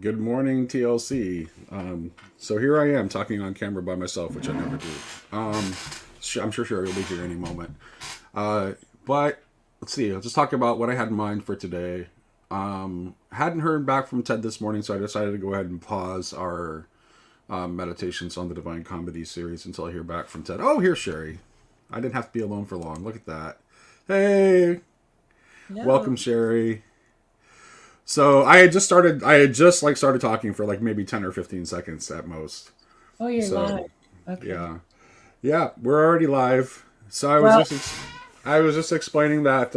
Good morning, TLC. So here I am talking on camera by myself, which I never do. Um, I'm sure Sherry will be here any moment. But let's see. I'll just talk about what I had in mind for today. Hadn't heard back from Ted this morning, so I decided to go ahead and pause our meditations on the Divine Comedy series until I hear back from Ted. Oh, here's Sherry. I didn't have to be alone for long. Look at that. Hey, No. welcome, Sherry. So I had just started talking for like maybe 10 or 15 seconds at most. Oh, you're So, live. Okay. yeah. Yeah, we're already live. So Well, I was just explaining that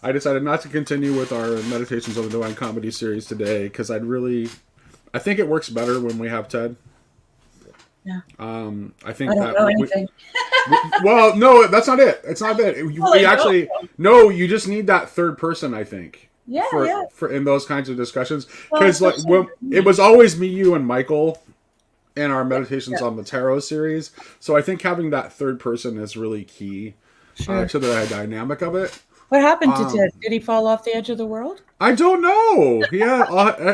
I decided not to continue with our meditations on the Divine Comedy series today because I think it works better when we have Ted. yeah. I I think don't that know anything. well, no, that's not it. It's not that. Well, I We know. actually no. You just need that third person. I think Yeah, for yeah. for in those kinds of discussions Well, because like especially when, for it me. was always me, you, and Michael in our Yeah, meditations yeah. on the tarot series. So I think having that third person is really key Sure. to the dynamic of it. What happened to Um, Ted? Did he fall off the edge of the world? I don't know. Yeah,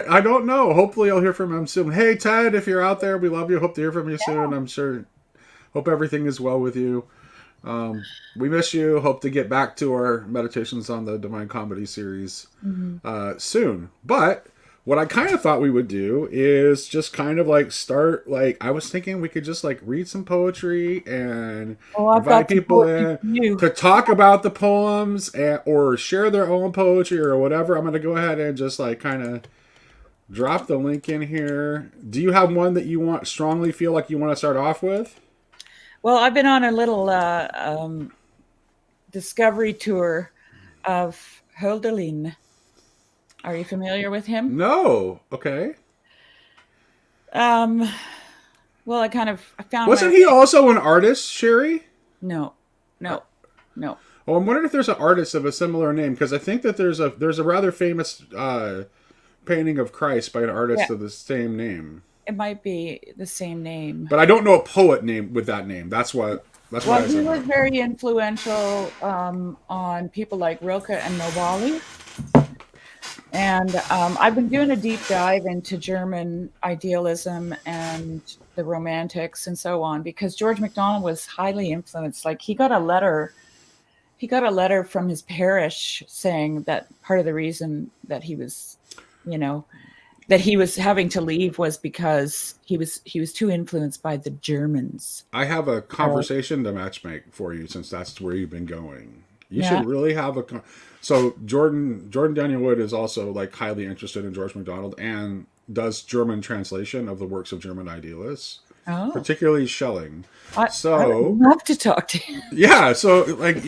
I don't know. Hopefully, I'll hear from him soon. Hey, Ted, if you're out there, we love you. Hope to hear from you soon. I'm sure. Hope everything is well with you. We miss you. Hope to get back to our meditations on the Divine Comedy series Hmm. soon. But what I kind of thought we would do is just kind of like start, like, I was thinking we could just like read some poetry and Oh, I've invite got some people poetry in for you. to talk about the poems or share their own poetry or whatever. I'm going to go ahead and just like kind of drop the link in here. Do you have one that you want strongly feel like you want to start off with? Well, I've been on a little discovery tour of Hölderlin. Are you familiar with him? No. Okay. Um, well, I found my Wasn't he way. also an artist, Sherry? No, Uh, no, no. Oh, I'm wondering if there's an artist of a similar name because I think that there's a rather famous painting of Christ by an Yeah, artist of the same name, it might be the same name. but I don't know a poet name with that name. That's why Well, I he said was that. very influential on people like Rilke and Novalis. And I've been doing a deep dive into German idealism and the Romantics and so on because George MacDonald was highly influenced. Like he got a letter from his parish saying that part of the reason that you know, that he was having to leave was because he was too influenced by the Germans. I have a So conversation to matchmake for you since that's where you've been going. You should yeah, really have so Jordan Daniel Wood is also like highly interested in George MacDonald and does German translation of the works of German idealists, oh, particularly Schelling. I would So love to talk to him. yeah, so like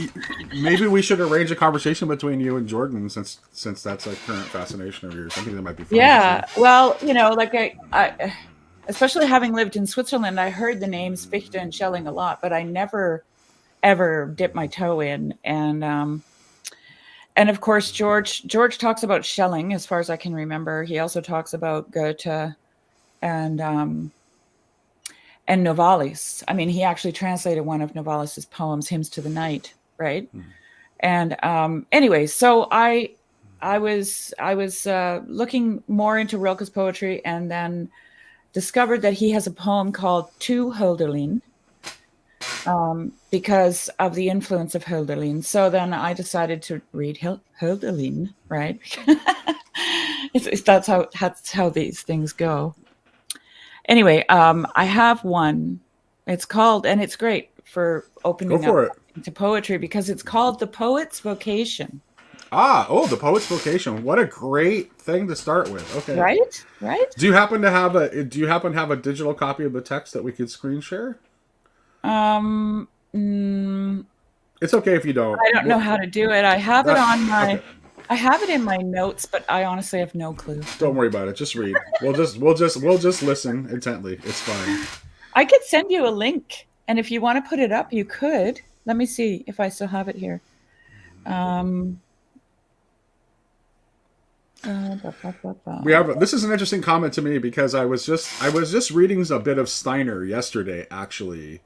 maybe we should arrange a conversation between you and Jordan since that's a current fascination of yours. I think that might be fun to Yeah, see. well, like I especially having lived in Switzerland, I heard the names Fichte and Schelling a lot, but I never ever dipped my toe in. And of course, George talks about Schelling as far as I can remember. He also talks about Goethe and um, and Novalis. I mean, he actually translated one of Novalis's poems, "Hymns to the Night," right? And anyway, so I was looking more into Rilke's poetry, and then discovered that he has a poem called "To Hölderlin," because of the influence of Hölderlin. So then I decided to read Hölderlin, right? That's how these things go. Anyway, I have one. It's called, and it's great for Go opening up for it. into poetry because it's called "The Poet's Vocation." The poet's vocation. What a great thing to start with. Okay. Right? Right? Do you happen to have a digital copy of the text that we could screen share? Um, mm, It's okay if you don't. I don't know how to do it. That okay. I have it in my notes, but I honestly have no clue. Don't worry about it. Just read. We'll just listen intently. It's fine. I could send you a link, and if you want to put it up, you could. Let me see if I still have it here. Um, ba, ba, ba, We ba. have this is an interesting comment to me because I was just reading a bit of Steiner yesterday actually.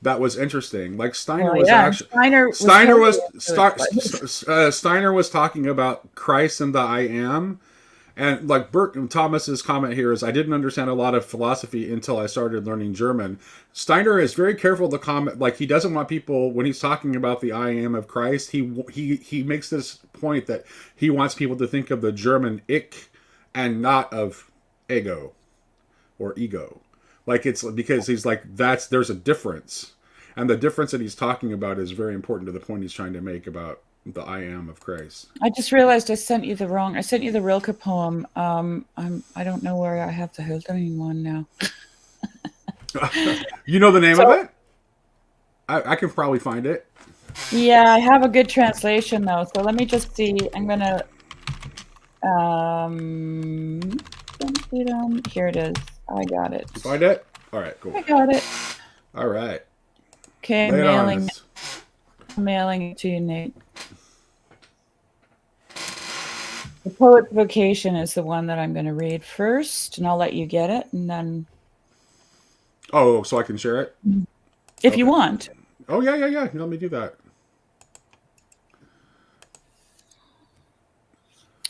That was interesting. Like Well, yeah, and Steiner was Steiner totally was influenced by his. Steiner was talking about Christ and the I am, And like Bert Thomas's comment here is, I didn't understand a lot of philosophy until I started learning German. Steiner is very careful to comment, like he doesn't want people when he's talking about the I am of Christ. He makes this point that he wants people to think of the German ich and not of ego or ego. Like it's because he's like there's a difference, and the difference that he's talking about is very important to the point he's trying to make about the I am of Christ. I just realized I sent you the Rilke poem. I don't know where I have the Hölderlin one now. You know the name of So it? I can probably find it. yeah, I have a good translation though. So let me just see. I'm gonna here it is. I got it. You find it? All right, cool. I got it. All right, Okay, lay it on us. mailing it to you, Nate. The Poet's Vocation is the one that I'm going to read first, and I'll let you get it, and then Oh, so I can share it? if you Okay. want. Oh yeah, yeah, yeah. Let me do that.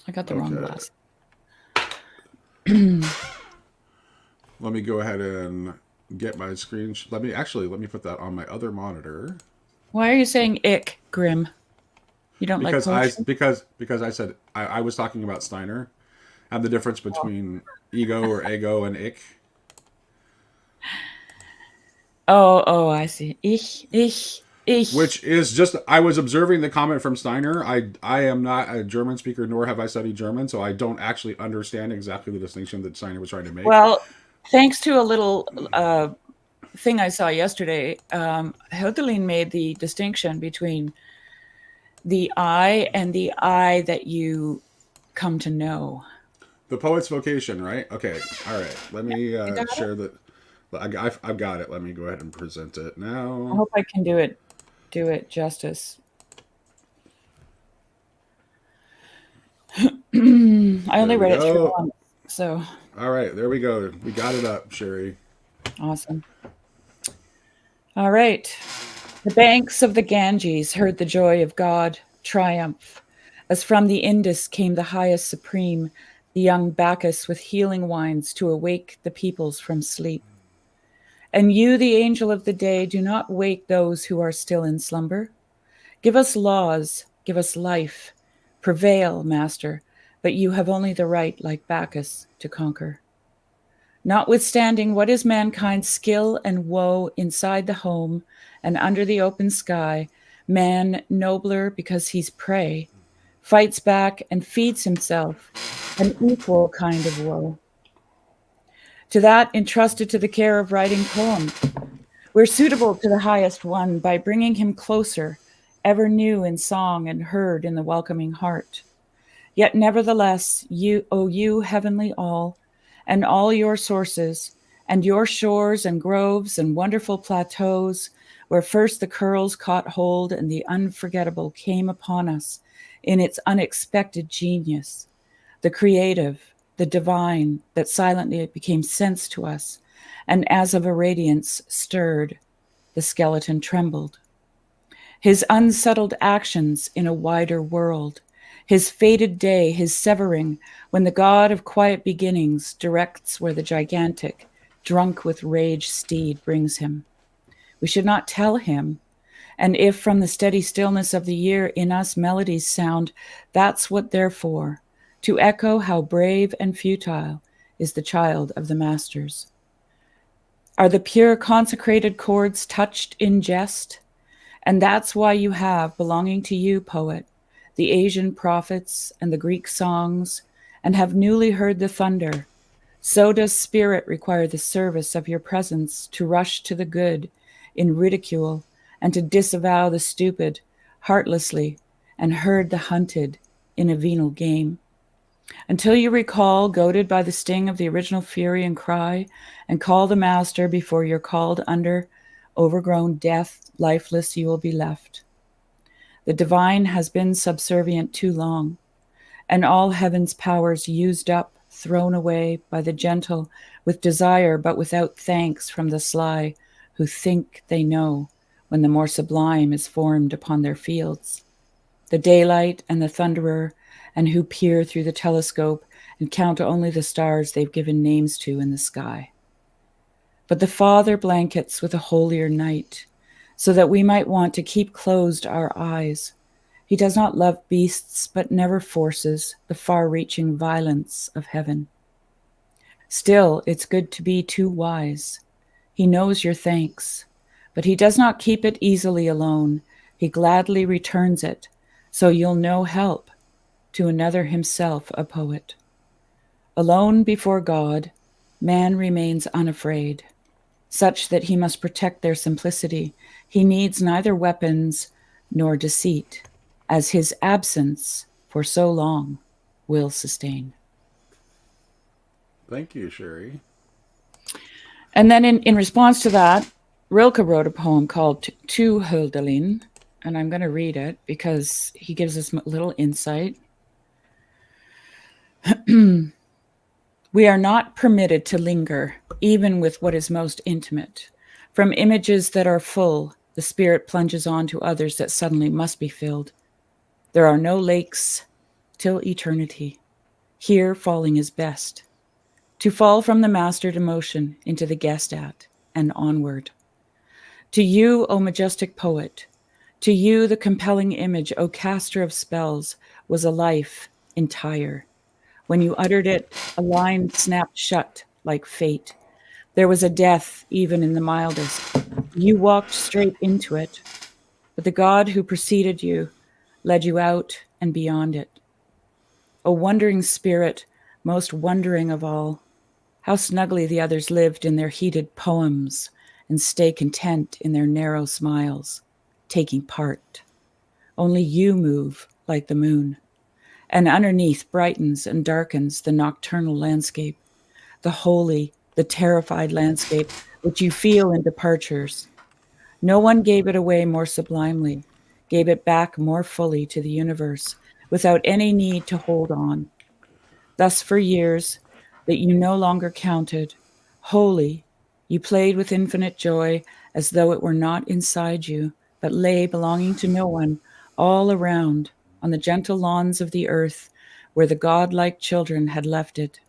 I got the wrong Okay. glass. Let me go ahead and get my screen. Let me put that on my other monitor Why are you saying ick, Grim? You don't like because I poetry? because I said I was talking about Steiner and the difference between ego or ego and ich. Oh, I see. Ich. Which is just I was observing the comment from Steiner. I am not a German speaker, nor have I studied German, so I don't actually understand exactly the distinction that Steiner was trying to make. Well, thanks to a little thing I saw yesterday, Hölderlin made the distinction between the I and the I that you come to know. The poet's vocation, right? Okay, all right. Let me You got it? share the. I've got it. Let me go ahead and present it I now. hope I can do it justice. I There only we read it through go. once, so All right, there we go. We got it up, Sherry. awesome. All right. The banks of the Ganges heard the joy of God triumph, as from the Indus came the highest supreme, the young Bacchus with healing wines to awake the peoples from sleep. And you, the angel of the day, do not wake those who are still in slumber. Give us laws, give us life. Prevail, master, but you have only the right, like Bacchus, to conquer. Notwithstanding what is mankind's skill and woe inside the home and under the open sky, man, nobler because he's prey, fights back and feeds himself an equal kind of woe. To that entrusted to the care of writing poems, we're suitable to the highest one by bringing him closer, ever new in song and heard in the welcoming heart. Yet nevertheless, you, O you heavenly all, and all your sources, and your shores and groves and wonderful plateaus, where first the curls caught hold and the unforgettable came upon us in its unexpected genius, the creative, the divine that silently became sense to us, and as of a radiance stirred, the skeleton trembled. His unsettled actions in a wider world, his fated day, his severing, when the god of quiet beginnings directs where the gigantic, drunk with rage steed brings him. We should not tell him. And if from the steady stillness of the year in us melodies sound, that's what they're for, to echo how brave and futile is the child of the masters. Are the pure consecrated chords touched in jest? And that's why you have, belonging to you, poet, the Asian prophets and the Greek songs, and have newly heard the thunder. So does spirit require the service of your presence to rush to the good in ridicule and to disavow the stupid heartlessly and herd the hunted in a venal game. Until you recall, goaded by the sting of the original fury and cry, and call the master before you're called under, overgrown death, lifeless you will be left. The divine has been subservient too long, and all heaven's powers used up, thrown away by the gentle, with desire but without thanks from the sly, who think they know when the more sublime is formed upon their fields. The daylight and the thunderer, and who peer through the telescope and count only the stars they've given names to in the sky. But the Father blankets with a holier night, so that we might want to keep closed our eyes. He does not love beasts, but never forces the far reaching violence of heaven. Still, it's good to be too wise. He knows your thanks, but he does not keep it easily alone. He gladly returns it, so you'll know help to another himself a poet. Alone before God, man remains unafraid, such that he must protect their simplicity. He needs neither weapons nor deceit, as his absence for so long will sustain. Thank you, Sherry. And then in response to that, Rilke wrote a poem called To Hölderlin, and I'm going to read it because he gives us a little insight. We are not permitted to linger, even with what is most intimate. From images that are full, the spirit plunges on to others that suddenly must be filled. There are no lakes till eternity. Here falling is best. To fall from the mastered emotion into the guessed at and onward. To you, O majestic poet, to you the compelling image, O caster of spells, was a life entire. When you uttered it, a line snapped shut like fate. There was a death even in the mildest. You walked straight into it, but the God who preceded you led you out and beyond it. O wondering spirit, most wondering of all, how snugly the others lived in their heated poems and stay content in their narrow smiles, taking part. Only you move like the moon, and underneath brightens and darkens the nocturnal landscape, the holy, the terrified landscape which you feel in departures. No one gave it away more sublimely, gave it back more fully to the universe, without any need to hold on. Thus for years, that you no longer counted, wholly, you played with infinite joy as though it were not inside you, but lay belonging to no one, all around, on the gentle lawns of the earth, where the godlike children had left it.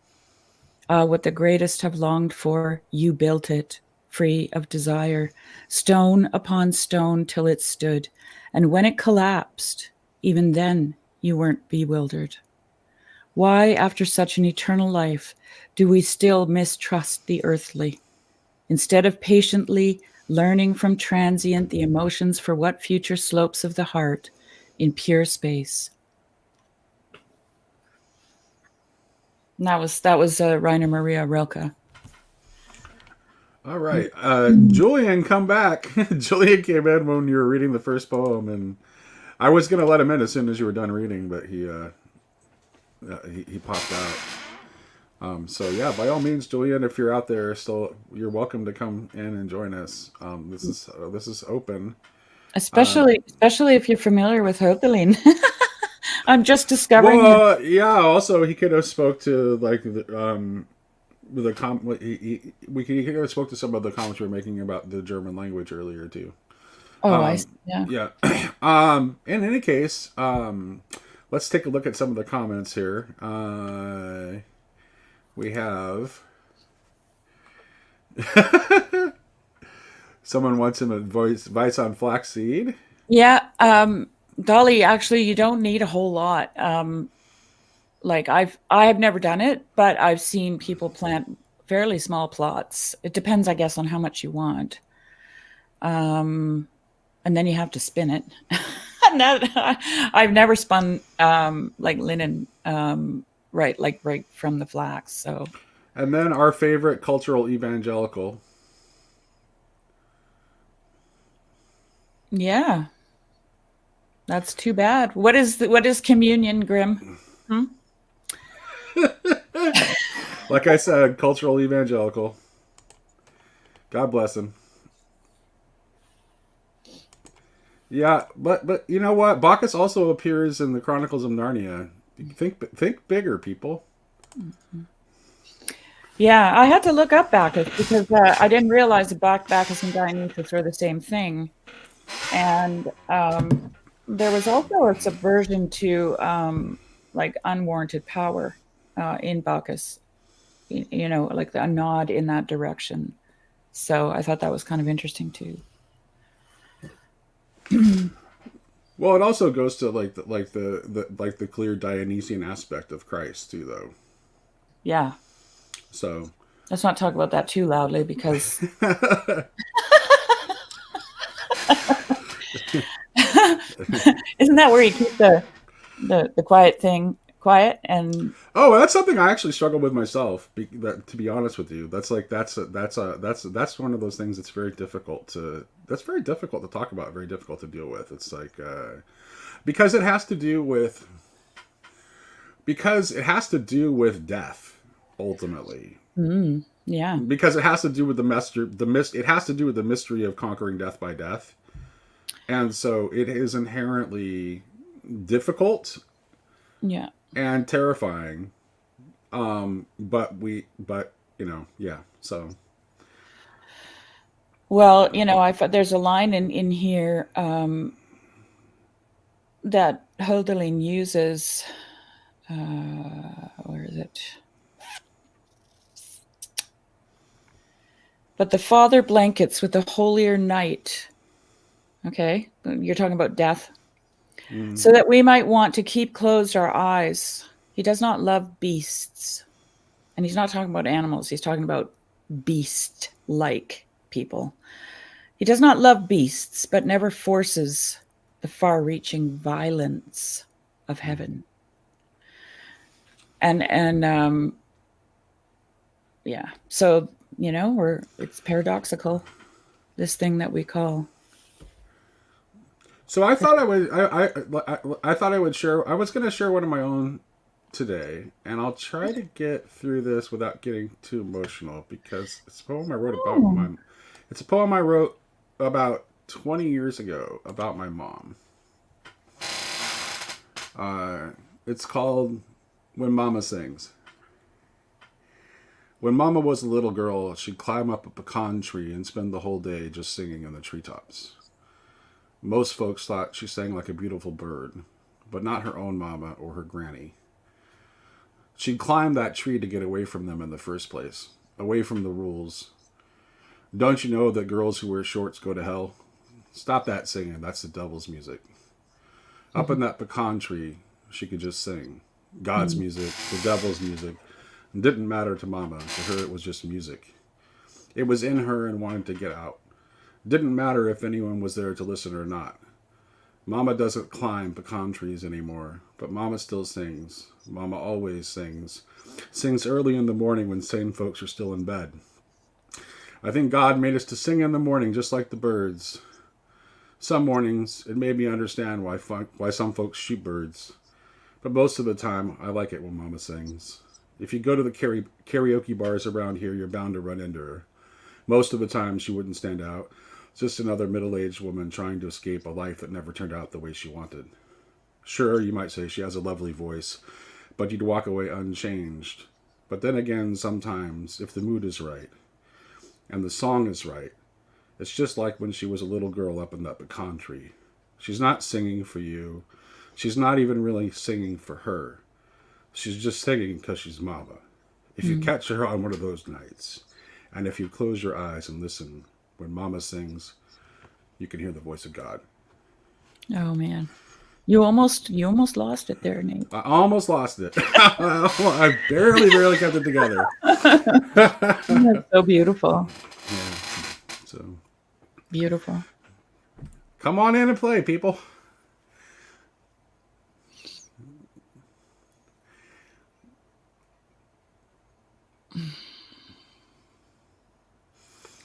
Ah, what the greatest have longed for, you built it, free of desire, stone upon stone till it stood, and when it collapsed, even then you weren't bewildered. Why, after such an eternal life, do we still mistrust the earthly? Instead of patiently learning from transient the emotions for what future slopes of the heart in pure space. And that was Rainer Maria Rilke. All right. Julian, come back. Julian came in when you were reading the first poem, and I was going to let him in as soon as you were done reading, but he popped out. So yeah, by all means, Julian, if you're out there still, you're welcome to come in and join us. This is open. Especially if you're familiar with Hölderlin. I'm just discovering him. Well, yeah. Also, he could have spoke to like the he could have spoke to some of the comments we were making about the German language earlier too. Oh, I Um, see. Yeah. yeah. In any case, let's take a look at some of the comments here. We have someone wants some advice on flaxseed. Yeah, Dolly, actually, you don't need a whole lot. Like I have never done it, but I've seen people plant fairly small plots. It depends, I guess, on how much you want. And then you have to spin it. I've never spun like linen, right from the flax. So And then our favorite cultural evangelical. yeah, that's too bad. What is communion, Grim? Hmm? Like I said, cultural evangelical. God bless him. Yeah, but you know what? Bacchus also appears in the Chronicles of Narnia. Think bigger, people. Yeah, I had to look up Bacchus because I didn't realize that Bacchus and Dionysus were the same thing. And there was also a subversion to like unwarranted power. in Bacchus, like a nod in that direction. So I thought that was kind of interesting too. Well, it also goes to the clear Dionysian aspect of Christ too, though. Yeah. So Let's not talk about that too loudly because isn't that where you keep the quiet thing quiet and oh, that's something I actually struggle with myself. To be honest with you, that's one of those things that's very difficult to talk about, very difficult to deal with. It's like because it has to do with death ultimately. yeah. Because it has to do with it has to do with the mystery of conquering death by death, and so it is inherently difficult Yeah. and terrifying. But yeah. So Well, there's a line in here that Hölderlin uses. Where is it? But the Father blankets with the holier night. Okay, you're talking about death. So that we might want to keep closed our eyes. He does not love beasts. And he's not talking about animals. He's talking about beast-like people. He does not love beasts, but never forces the far-reaching violence of heaven. And yeah. So, it's paradoxical, this thing that we call. so I thought I thought I would share. I was going to share one of my own today, and I'll try to get through this without getting too emotional because it's a poem I wrote about Oh. It's a poem I wrote about 20 years ago about my mom. It's called "When Mama Sings." When Mama was a little girl, she'd climb up a pecan tree and spend the whole day just singing in the treetops. Most folks thought she sang like a beautiful bird, but not her own mama or her granny. She'd climb that tree to get away from them in the first place, away from the rules. Don't you know that girls who wear shorts go to hell? Stop that singing, that's the devil's music. Up in that pecan tree, she could just sing. God's music, the devil's music. It didn't matter to Mama. To her, it was just music. It was in her and wanted to get out. Didn't matter if anyone was there to listen or not. Mama doesn't climb pecan trees anymore, but Mama still sings. Mama always sings. Sings early in the morning when sane folks are still in bed. I think God made us to sing in the morning just like the birds. Some mornings, it made me understand why some folks shoot birds. But most of the time, I like it when Mama sings. If you go to the karaoke bars around here, you're bound to run into her. Most of the time, she wouldn't stand out. Just another middle-aged woman trying to escape a life that never turned out the way she wanted. Sure, you might say she has a lovely voice, but you'd walk away unchanged. But then again, sometimes, if the mood is right, and the song is right, it's just like when she was a little girl up in that pecan tree. She's not singing for you. She's not even really singing for her. She's just singing because she's Mama. If you catch her on one of those nights, and if you close your eyes and listen, when Mama sings, you can hear the voice of God. Oh man, you almost lost it there, Nate. I almost lost it. I barely kept it together. That's so beautiful. Yeah. So Beautiful. come on in and play, people.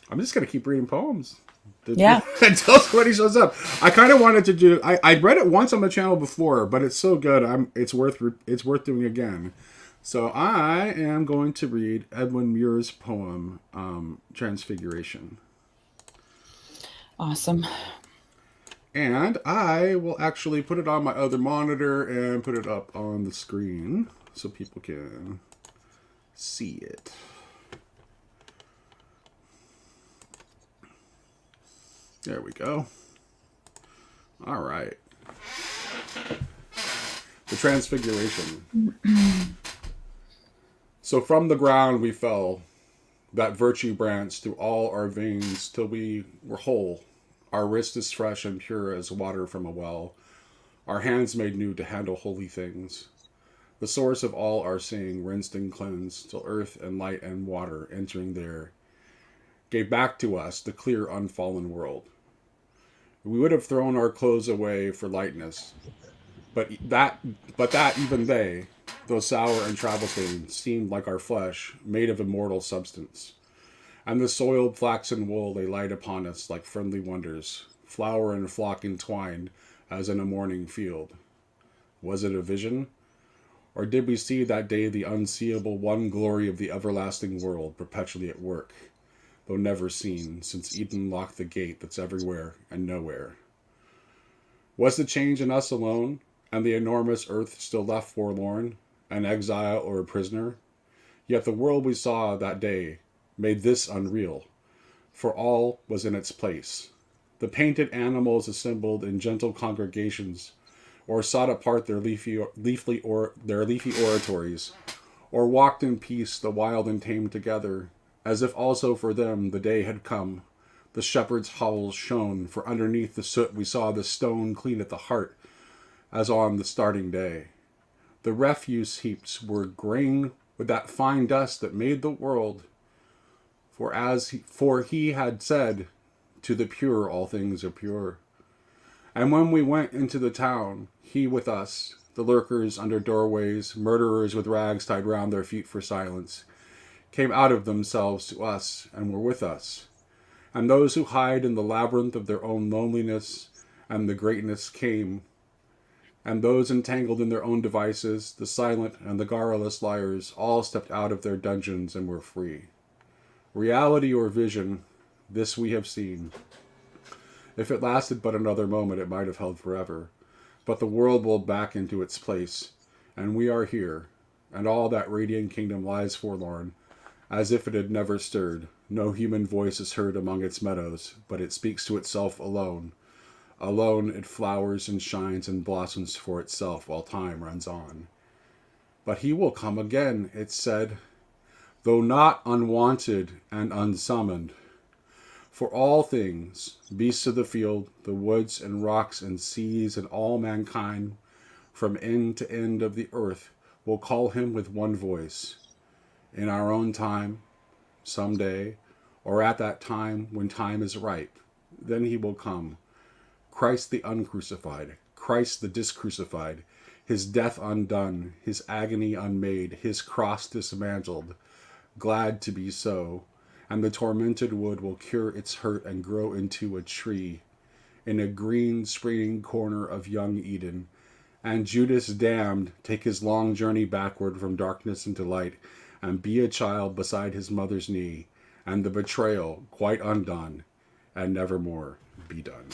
I'm just gonna keep reading poems. Yeah. Until somebody shows up. I kind of wanted to do. I read it once on the channel before, but it's so good. It's worth doing again. So I am going to read Edwin Muir's poem, Transfiguration. Awesome. And I will actually put it on my other monitor and put it up on the screen so people can see it. There we go. All right. The Transfiguration. So from the ground we fell, that virtue branched through all our veins till we were whole. Our wrist is fresh and pure as water from a well, our hands made new to handle holy things. The source of all our seeing, rinsed and cleansed, till earth and light and water, entering there, gave back to us the clear, unfallen world. We would have thrown our clothes away for lightness, but that, but that even they, though sour and travel stained, seemed like our flesh, made of immortal substance. And the soiled flaxen wool lay light upon us like friendly wonders, flower and flock entwined as in a morning field. Was it a vision? Or did we see that day the unseeable one glory of the everlasting world perpetually at work, though never seen, since Eden locked the gate that's everywhere and nowhere? Was the change in us alone, and the enormous earth still left forlorn, an exile or a prisoner? Yet the world we saw that day made this unreal, for all was in its place. The painted animals assembled in gentle congregations, or sought apart their leafy oratories, or walked in peace the wild and tame together, as if also for them the day had come. The shepherd's hovels shone, for underneath the soot we saw the stone clean at the heart, as on the starting day. The refuse heaps were graying with that fine dust that made the world. For he had said, to the pure all things are pure. And when we went into the town, he with us, the lurkers under doorways, murderers with rags tied round their feet for silence, came out of themselves to us and were with us. And those who hide in the labyrinth of their own loneliness and the greatness came. And those entangled in their own devices, the silent and the garrulous liars, all stepped out of their dungeons and were free. Reality or vision, this we have seen. If it lasted but another moment, it might have held forever. But the world rolled back into its place, and we are here, and all that radiant kingdom lies forlorn, as if it had never stirred. No human voice is heard among its meadows, but it speaks to itself alone. Alone it flowers and shines and blossoms for itself while time runs on. But he will come again, it said, though not unwanted and unsummoned. For all things, beasts of the field, the woods and rocks and seas and all mankind, from end to end of the earth, will call him with one voice. In our own time, some day, or at that time when time is ripe, then he will come. Christ the uncrucified, Christ the discrucified, his death undone, his agony unmade, his cross dismantled, glad to be so, and the tormented wood will cure its hurt and grow into a tree in a green springing corner of young Eden, and Judas damned take his long journey backward from darkness into light and be a child beside his mother's knee, and the betrayal quite undone and nevermore be done.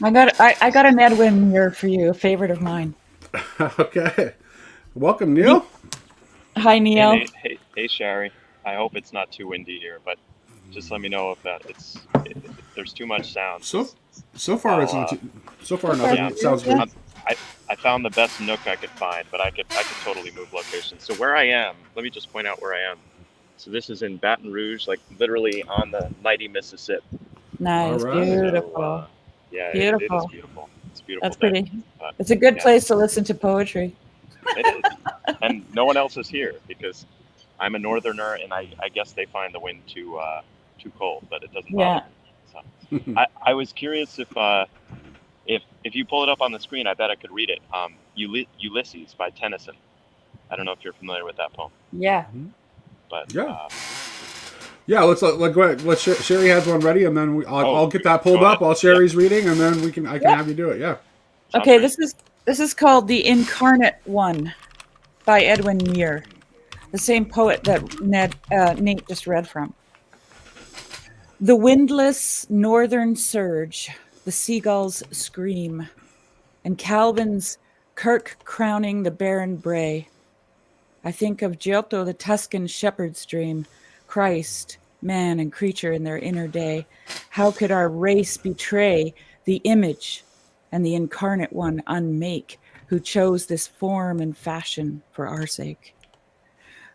I got an Edwin here for you, a favorite of mine. Okay. Welcome, Neil. Hi, Neil. Hey, Sherry. I hope it's not too windy here, but just let me know if there's too much sound. So far it's not. So far nothing. Yeah, It sounds good. I found the best nook I could find, but I could totally move locations. So where I am, let me just point out where I am. So this is in Baton Rouge, like literally on the mighty Mississippi. Nice, All right. beautiful. So, yeah, Beautiful. it is beautiful. It's a beautiful. That's day. pretty. But It's a good yeah. place to listen to poetry. It is. And no one else is here because I'm a northerner, and I guess they find the wind too cold, but it doesn't bother me. So I was curious if you pull it up on the screen, I bet I could read it. Ulysses by Tennyson. I don't know if you're familiar with that poem. Yeah. But Yeah. Yeah, let's go ahead. Sherry has one ready, and then I'll get that pulled up while Sherry's reading, and then I can have you do it. Yeah. Okay, this is called The Incarnate One by Edwin Muir, the same poet that Nate just read from. The windless northern surge, the seagulls scream, and Calvin's kirk crowning the barren brae. I think of Giotto, the Tuscan shepherd's dream, Christ, man and creature in their inner day. How could our race betray the image and the incarnate one unmake, who chose this form and fashion for our sake?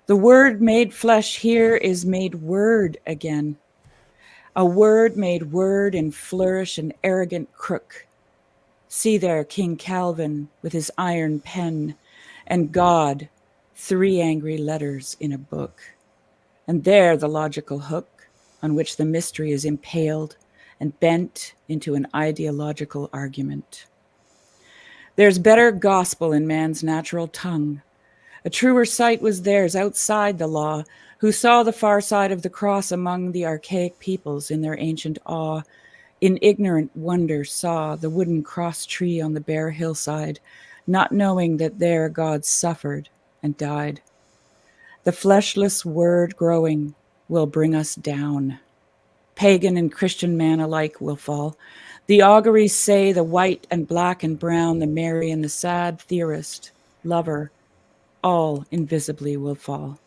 The word made flesh here is made word again. A word made word in flourish and arrogant crook. See there King Calvin with his iron pen, and God, 3 angry letters in a book. And there the logical hook on which the mystery is impaled and bent into an ideological argument. There's better gospel in man's natural tongue. A truer sight was theirs outside the law, who saw the far side of the cross among the archaic peoples in their ancient awe, in ignorant wonder saw the wooden cross tree on the bare hillside, not knowing that there God suffered and died. The fleshless word growing will bring us down. Pagan and Christian man alike will fall. The auguries say the white and black and brown, the merry and the sad, theorist, lover, all invisibly will fall.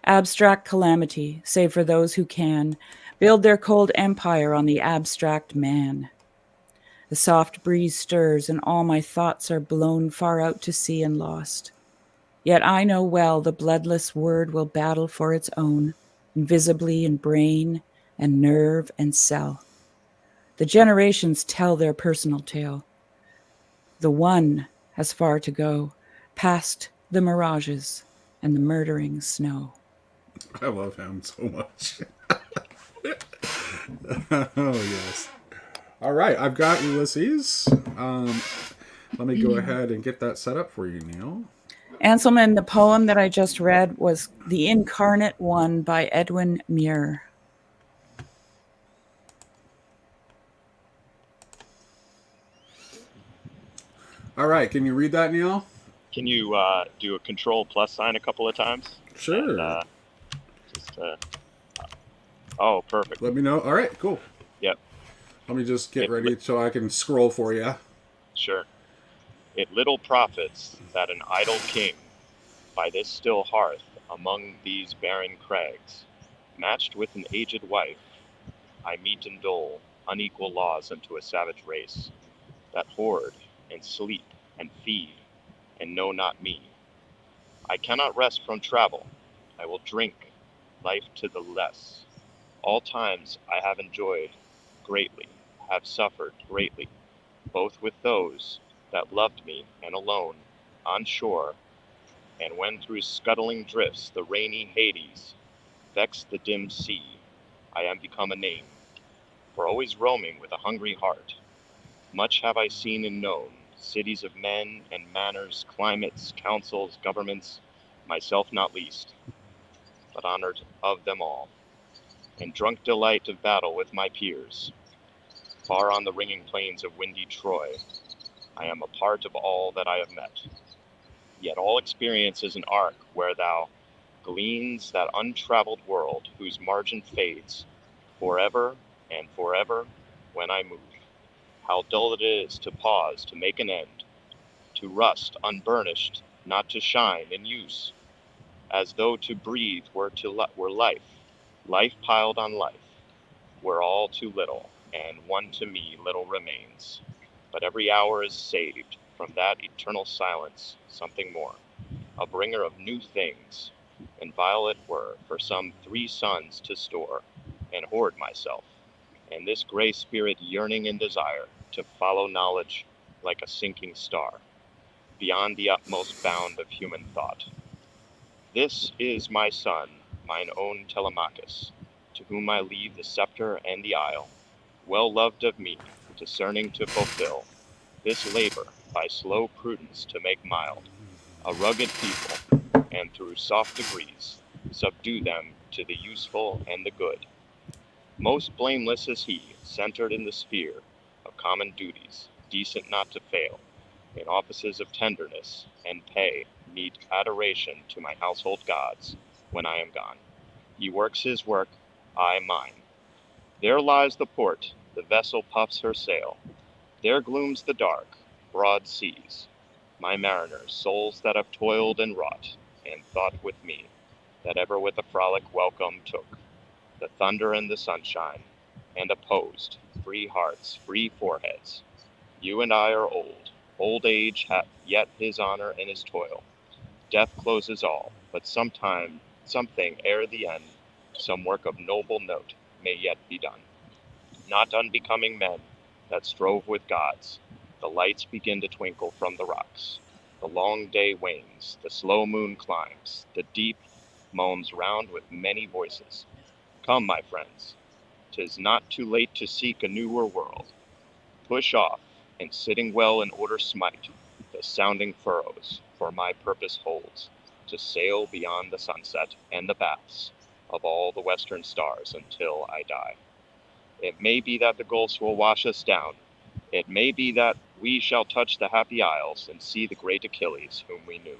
Abstract calamity, save for those who can build their cold empire on the abstract man. The soft breeze stirs, and all my thoughts are blown far out to sea and lost. Yet I know well the bloodless word will battle for its own, invisibly in brain and nerve and cell. The generations tell their personal tale. The one has far to go, past the mirages and the murdering snow. I love him so much. Oh, yes. All right, I've got Ulysses. Let me go ahead and get that set up for you, Neil. Anselman, the poem that I just read was The Incarnate One by Edwin Muir. All right, can you read that, Neil? Can you do a control plus sign a couple of times? Sure. And, just oh, perfect. Let me know. All right, cool. Yep. Let me just get ready so I can scroll for you. Sure. It little profits that an idle king, by this still hearth among these barren crags, matched with an aged wife, I meet and dole unequal laws unto a savage race, that hoard and sleep and feed and know not me. I cannot rest from travel. I will drink life to the less. All times I have enjoyed greatly, have suffered greatly, both with those that loved me and alone, on shore, and when through scuttling drifts the rainy Hades vexed the dim sea, I am become a name, for always roaming with a hungry heart. Much have I seen and known, cities of men and manners, climates, councils, governments, myself not least, but honored of them all, and drunk delight of battle with my peers. Far on the ringing plains of windy Troy, I am a part of all that I have met. Yet all experience is an arc where thou gleans that untraveled world whose margin fades forever and forever when I move. How dull it is to pause to make an end, to rust unburnished, not to shine in use, as though to breathe were life, life piled on life, were all too little, and one to me little remains. But every hour is saved from that eternal silence, something more, a bringer of new things, and vile it were for some 3 suns to store, and hoard myself, and this gray spirit yearning in desire to follow knowledge like a sinking star, beyond the utmost bound of human thought. This is my son, mine own Telemachus, to whom I leave the scepter and the isle, well loved of me, discerning to fulfill this labor by slow prudence to make mild a rugged people, and through soft degrees subdue them to the useful and the good. Most blameless is he, centered in the sphere of common duties, decent not to fail, in offices of tenderness, and pay meet adoration to my household gods when I am gone. He works his work, I mine. There lies the port, the vessel puffs her sail. There glooms the dark, broad seas. My mariners, souls that have toiled and wrought, and thought with me, that ever with a frolic welcome took the thunder and the sunshine, and opposed free hearts, free foreheads. You and I are old. Old age hath yet his honor and his toil. Death closes all. but sometime, something ere the end, some work of noble note may yet be done. Not unbecoming men that strove with gods, the lights begin to twinkle from the rocks. The long day wanes, the slow moon climbs, the deep moans round with many voices. Come, my friends, 'tis not too late to seek a newer world. Push off, and sitting well in order smite the sounding furrows, for my purpose holds to sail beyond the sunset and the baths of all the western stars until I die. It may be that the gulfs will wash us down. It may be that we shall touch the happy isles and see the great Achilles whom we knew.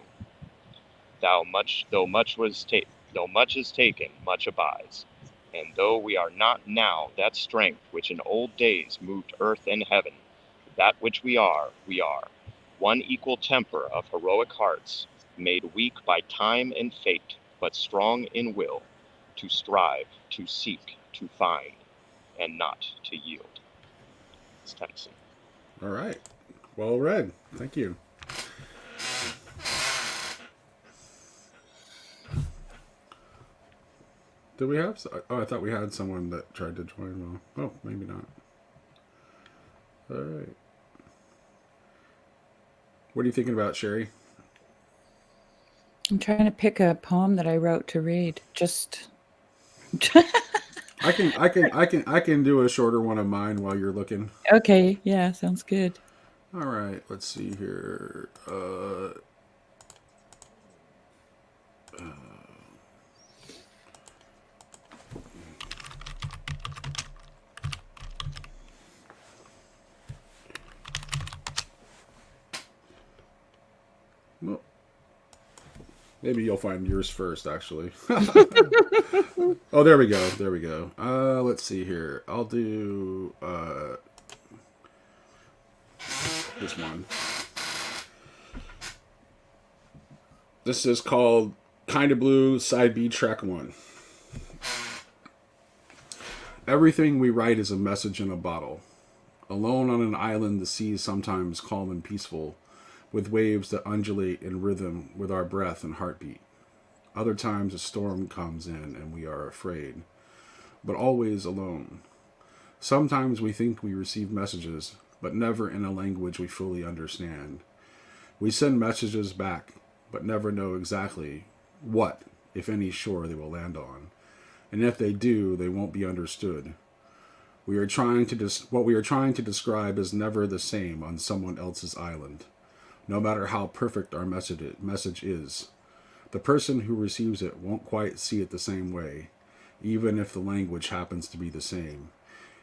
Though much is taken, much abides. And though we are not now that strength which in old days moved earth and heaven, that which we are, one equal temper of heroic hearts, made weak by time and fate, but strong in will, to strive, to seek, to find, and not to yield. It's Tennyson. All right. Well read. Thank you. Did we have? Oh, I thought we had someone that tried to join. Well, oh, maybe not. All right. What are you thinking about, Sherry? I'm trying to pick a poem that I wrote to read. Just. I can do a shorter one of mine while you're looking. Okay. Yeah, sounds good. All right. Let's see here. Well, maybe you'll find yours first, actually. Oh, there we go. Let's see here. I'll do this one. This is called Kinda Blue, Side B, Track 1. Everything we write is a message in a bottle. Alone on an island, the sea is sometimes calm and peaceful, with waves that undulate in rhythm with our breath and heartbeat. Other times a storm comes in and we are afraid, but always alone. Sometimes we think we receive messages, but never in a language we fully understand. We send messages back, but never know exactly what, if any, shore they will land on. And if they do, they won't be understood. What we are trying to describe is never the same on someone else's island, no matter how perfect our message is. The person who receives it won't quite see it the same way, even if the language happens to be the same.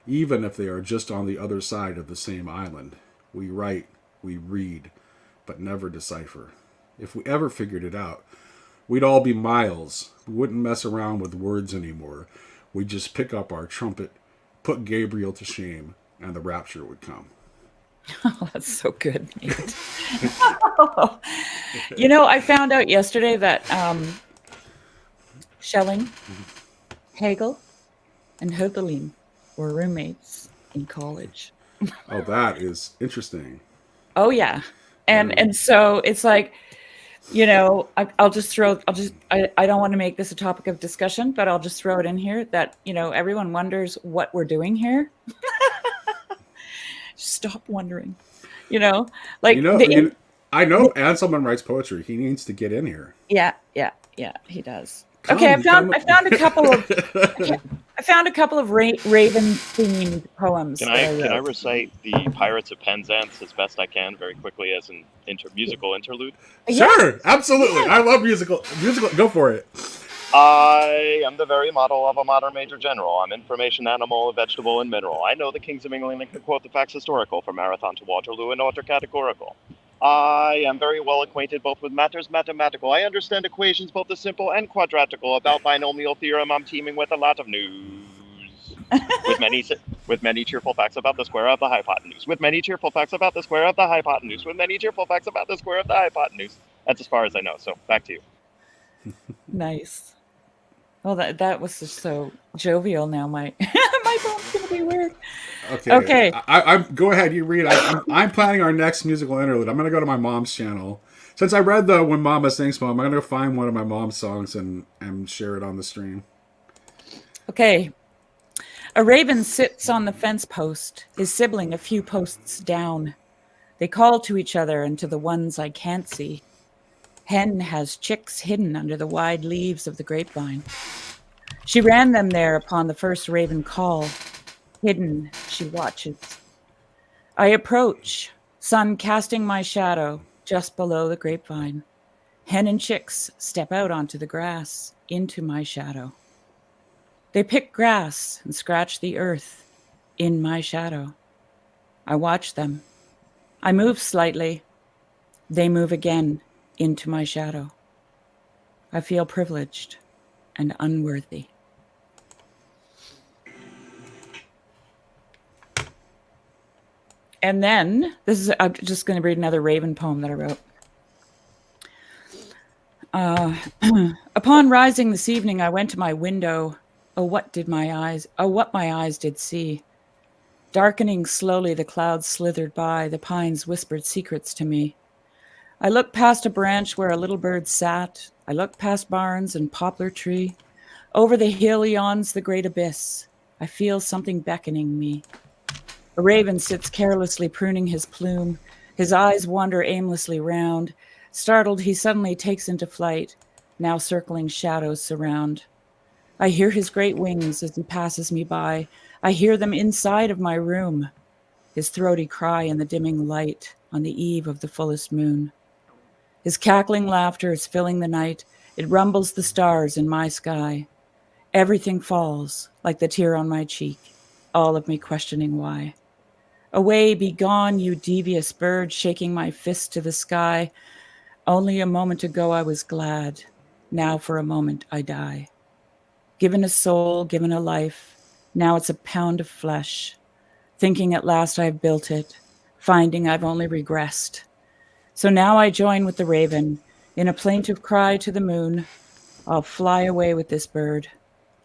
Even if they are just on the other side of the same island. We write, we read, but never decipher. If we ever figured it out, we'd all be miles. We wouldn't mess around with words anymore. We'd just pick up our trumpet, put Gabriel to shame, and the rapture would come. Oh, that's so good, Nate. I found out yesterday that Schelling, Hegel, and Hölderlin were roommates in college. Oh, that is interesting. Oh yeah, and so it's like, I don't want to make this a topic of discussion, but I'll just throw it in here that everyone wonders what we're doing here. Stop wondering. I know Anselman writes poetry. He needs to get in here. Yeah, he does. Okay, I found a couple of raven themed poems. Can I recite the Pirates of Penzance as best I can very quickly as an musical interlude? Sure, absolutely. I love musical. Go for it. I am the very model of a modern major general. I'm information animal, vegetable, and mineral. I know the kings of England and can quote the facts historical from Marathon to Waterloo and order categorical. I am very well acquainted both with matters mathematical. I understand equations both the simple and quadratical. About binomial theorem, I'm teeming with a lot of news. with many cheerful facts about the square of the hypotenuse. With many cheerful facts about the square of the hypotenuse. With many cheerful facts about the square of the hypotenuse. That's as far as I know. So back to you. Nice. Well, that was just so jovial. Now my my phone's gonna be weird. Okay, Okay. I'm go ahead. You read. I'm planning our next musical interlude. I'm gonna go to my mom's channel. Since I read the When Mama Sings poem, I'm gonna go find one of my mom's songs and share it on the stream. Okay. A raven sits on the fence post, his sibling a few posts down. They call to each other and to the ones I can't see. Hen has chicks hidden under the wide leaves of the grapevine. She ran them there upon the first raven call. Hidden, she watches. I approach, sun casting my shadow just below the grapevine. Hen and chicks step out onto the grass, into my shadow. They pick grass and scratch the earth in my shadow. I watch them. I move slightly. They move again into my shadow. I feel privileged and unworthy. And then, I'm just going to read another raven poem that I wrote. Upon rising this evening, I went to my window. Oh, what my eyes did see. Darkening slowly, the clouds slithered by, the pines whispered secrets to me. I looked past a branch where a little bird sat. I looked past barns and poplar tree. Over the hill yawns the great abyss. I feel something beckoning me. A raven sits carelessly pruning his plume. His eyes wander aimlessly round. Startled, he suddenly takes into flight. Now circling shadows surround. I hear his great wings as he passes me by. I hear them inside of my room. His throaty cry in the dimming light on the eve of the fullest moon. His cackling laughter is filling the night. It rumbles the stars in my sky. Everything falls like the tear on my cheek, all of me questioning why. Away, be gone, you devious bird, shaking my fist to the sky. Only a moment ago I was glad. Now for a moment I die. Given a soul, given a life, now it's a pound of flesh. Thinking at last I've built it, finding I've only regressed. So now I join with the raven in a plaintive cry to the moon. I'll fly away with this bird,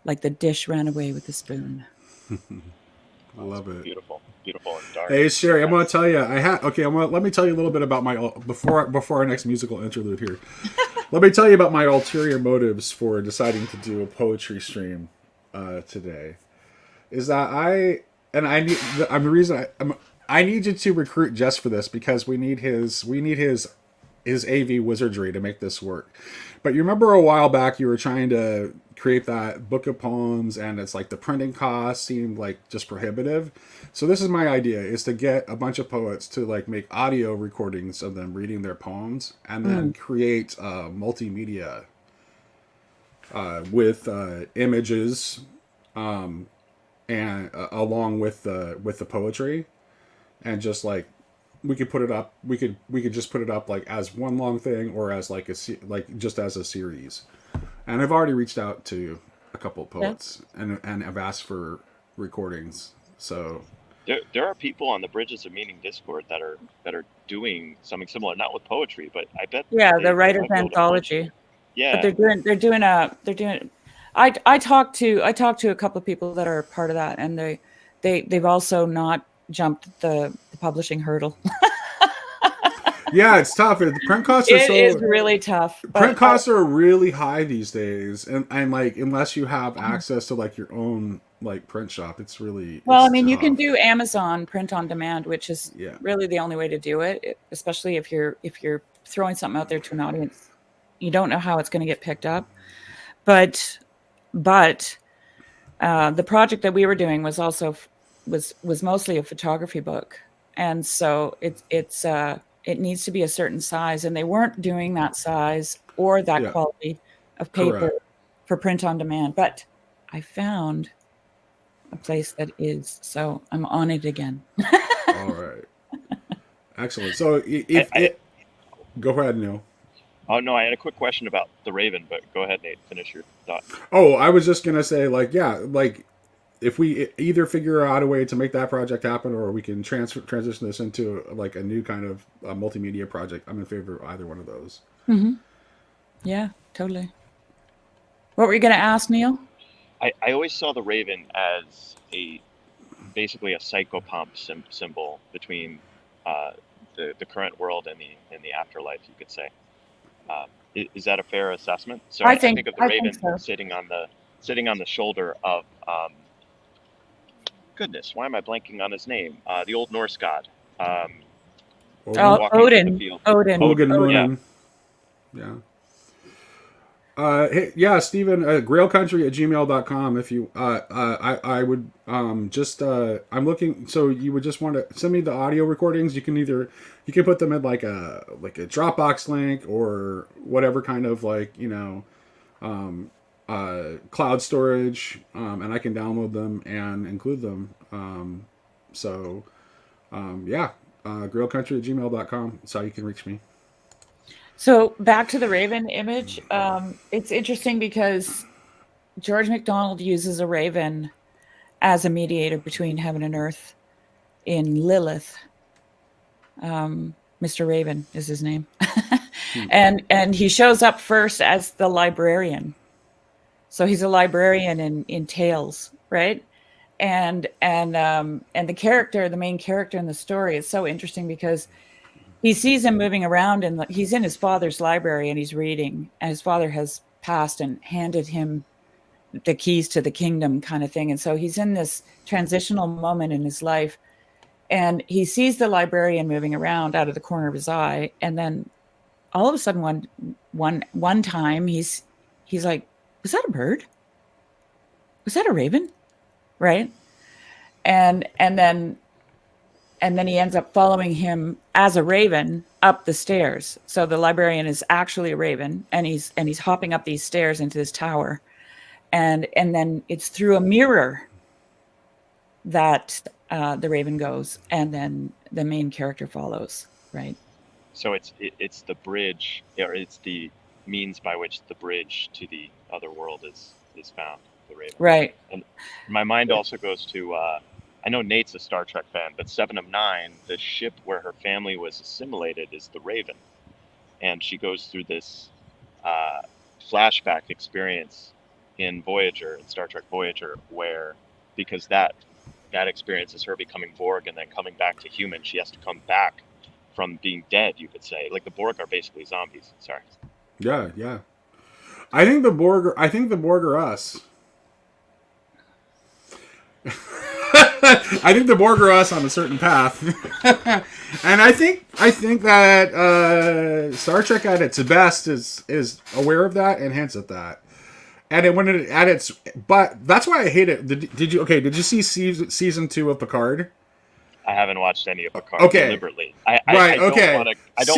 like the dish ran away with the spoon. I love it. Beautiful, beautiful and dark. Hey Sherry, I'm gonna tell you. Let me tell you a little bit about my before our next musical interlude here. Let me tell you about my ulterior motives for deciding to do a poetry stream today. Is that I need you to recruit Jess for this because we need his AV wizardry to make this work. But you remember a while back you were trying to create that book of poems and it's like the printing cost seemed like just prohibitive. So this is my idea is to get a bunch of poets to like make audio recordings of them reading their poems and then create multimedia with images and along with the poetry and just like we could put it up. We could just put it up like as one long thing or as like just as a series. And I've already reached out to a couple of poets and I've asked for recordings. So there are people on the Bridges of Meaning Discord that are doing something similar, not with poetry, but I bet. The writer's anthology. Yeah, but they're doing. I talked to a couple of people that are part of that, and they've also not jumped the publishing hurdle. Yeah, it's tough. The print costs are It is really tough. Print costs are really high these days, and like unless you have access to like your own like print shop, it's really well. It's I mean, you can tough. do Amazon print on demand, which is really the only way to do it, especially if you're throwing something out there to an audience. You don't know how it's going to get picked up, but the project that we were doing was also was mostly a photography book, and so it needs to be a certain size, and they weren't doing that size or that quality of paper Correct. for print on demand. But I found a place that is, so I'm on it again. All right, excellent. So go ahead, Neil. Oh no, I had a quick question about the Raven, but go ahead, Nate. Finish your thought. Oh, I was just gonna say like if we either figure out a way to make that project happen or we can transition this into like a new kind of multimedia project, I'm in favor of either one of those. Mm-hmm. Yeah, totally. What were you going to ask, Neil? I always saw the raven as basically a psychopomp symbol between uh, the current world and the afterlife, you could say. Is that a fair assessment? So I think of the raven so. sitting on the shoulder of goodness, why am I blanking on his name? The old Norse god. Walking through the field. Odin. Munin. Yeah. Hey, yeah, Stephen, grailcountry@gmail.com. If you, I would, I'm looking, so you would just want to send me the audio recordings. You can put them in like a Dropbox link or whatever kind of cloud storage, and I can download them and include them. Grailcountry@gmail.com. That's how you can reach me. So back to the raven image. It's interesting because George MacDonald uses a raven as a mediator between heaven and earth in Lilith. Mr. Raven is his name. And he shows up first as the librarian. So he's a librarian in Tales, right? And the main character in the story is so interesting because he sees him moving around and he's in his father's library and he's reading, and his father has passed and handed him the keys to the kingdom kind of thing. And so he's in this transitional moment in his life, and he sees the librarian moving around out of the corner of his eye. And then all of a sudden one time he's like, was that a bird? Was that a raven? Right. And then he ends up following him as a raven up the stairs. So the librarian is actually a raven, and he's hopping up these stairs into this tower. And then it's through a mirror that the raven goes, and then the main character follows, right? So it's the bridge, or it's the means by which the bridge to the other world is found, the raven. Right. And my mind also goes to I know Nate's a Star Trek fan, but 7 of 9, the ship where her family was assimilated is the Raven. And she goes through this flashback experience in Voyager, in Star Trek Voyager, where, because that experience is her becoming Borg and then coming back to human, she has to come back from being dead, you could say. Like the Borg are basically zombies. Sorry. Yeah. I think the Borg are us. I think the Borg are us on a certain path, and I think that Star Trek at its best is aware of that and hints at that, but that's why I hate it. Did you see season 2 of Picard? I haven't watched any of Picard deliberately. I don't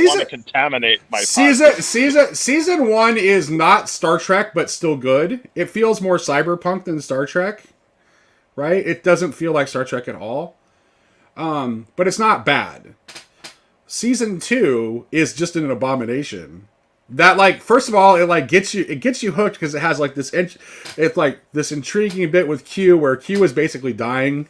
want to contaminate my season 1 is not Star Trek, but still good. It feels more cyberpunk than Star Trek. Right? It doesn't feel like Star Trek at all. But it's not bad. Season 2 is just an abomination. That, first of all, it gets you hooked because it has this intriguing bit with Q where Q is basically dying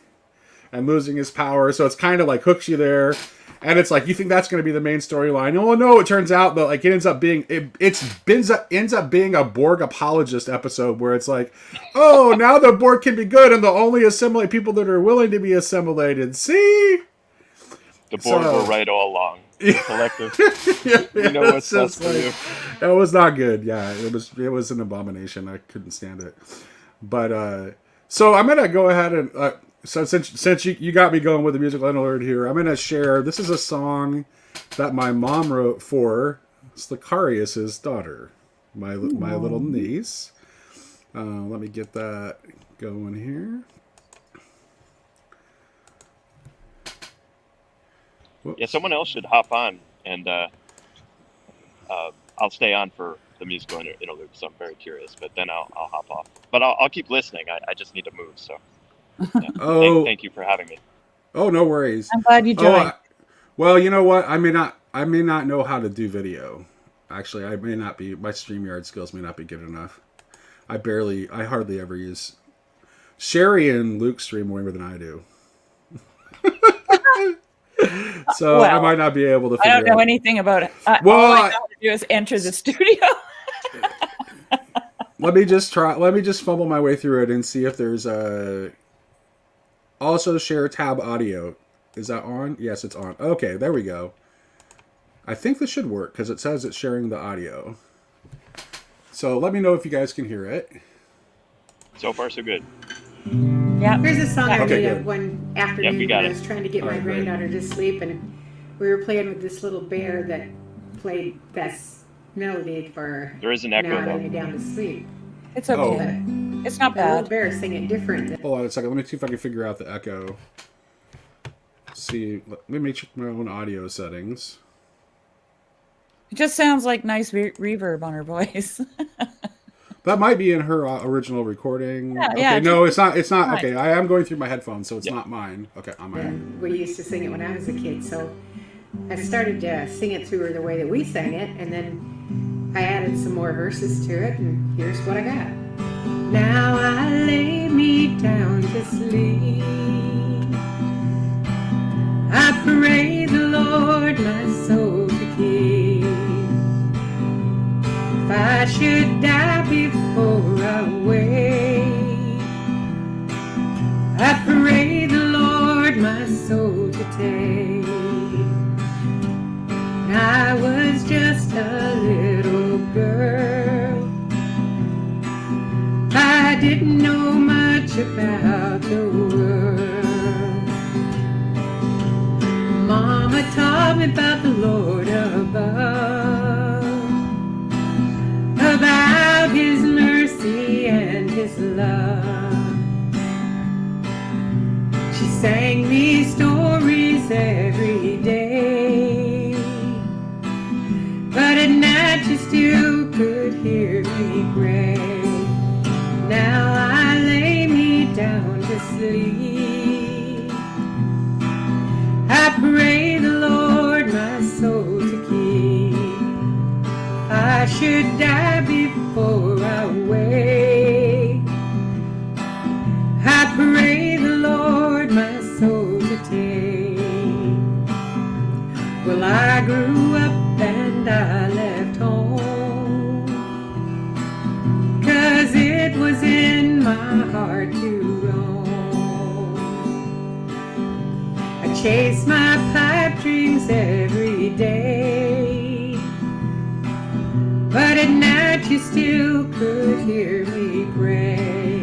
and losing his power. So it's kind of hooks you there. And it's you think that's going to be the main storyline. Oh no, it turns out that it ends up being a Borg apologist episode where it's oh, now the Borg can be good and they'll only assimilate people that are willing to be assimilated. See? The Borg were right all along. The collective. You know what's best for you. It was not good. Yeah, it was an abomination. I couldn't stand it. But so I'm gonna go ahead and. So since you got me going with the musical alert here, I'm going to share. This is a song that my mom wrote for Slicarius's daughter, my little niece. Let me get that going here. Whoops. Yeah, someone else should hop on, and I'll stay on for the musical interlude because I'm very curious. But then I'll hop off. But I'll keep listening. I just need to move. So. Yeah. Thank you for having me. Oh, no worries. I'm glad you joined. Well, you know what? I may not know how to do video. Actually, I may not be. My StreamYard skills may not be good enough. I hardly ever use. Sherry and Luke stream more than I do. So I might not be able to figure I don't know anything about it. All I know how to do is enter the studio. Let me just try. Let me just fumble my way through it and see if there's a. Also share tab audio. Is that on? Yes, it's on. Okay, there we go. I think this should work because it says it's sharing the audio. So let me know if you guys can hear it. So far, so good. Yeah. Here's a song I Okay, made good. up one Yep, afternoon we when got I it. was trying to get my Alright, great. granddaughter to sleep, and we were playing with this little bear that played this melody for her. There is an Now echo I lay me though. down to sleep. It's Oh. okay. It's not The little bad. bear sing it different. than- Hold on a second. Let me see if I can figure out the echo. See, let me check my own audio settings. It just sounds like nice reverb on her voice. That might be in her original recording. Yeah, okay, yeah, no, it's not. It's not. fine. Okay, I am going through my headphones, so it's Yeah. not mine. Okay, on my end. And we used to sing it when I was a kid, so I started to sing it to her the way that we sang it, and then I added some more verses to it, and here's what I got. Now I lay me down to sleep. I pray the Lord my soul to keep. If I should die before I wake, I pray the Lord my soul to take. I was just a little girl. I didn't know much about the world. Mama taught me about the Lord above, about His mercy and His love. She sang me stories every day, but at night she still could hear me pray. Now I lay me down to sleep. I pray the Lord my soul to keep. I should die before I wake. I pray the Lord my soul to take. Well, I grew up and I left home, 'cause it was in my heart to roam. I chased my pipe dreams every day, but at night you still could hear me pray.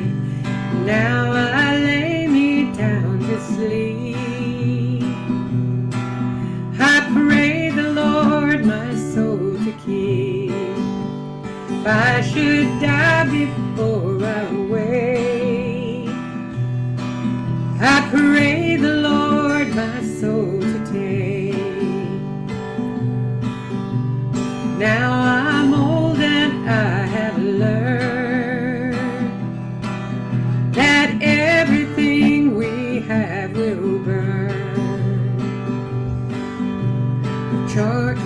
Now I lay me down to sleep. I pray the Lord my soul to keep. If I should die before I wake, I pray the Lord my soul to take. Now I'm old and I have learned that everything we have will burn.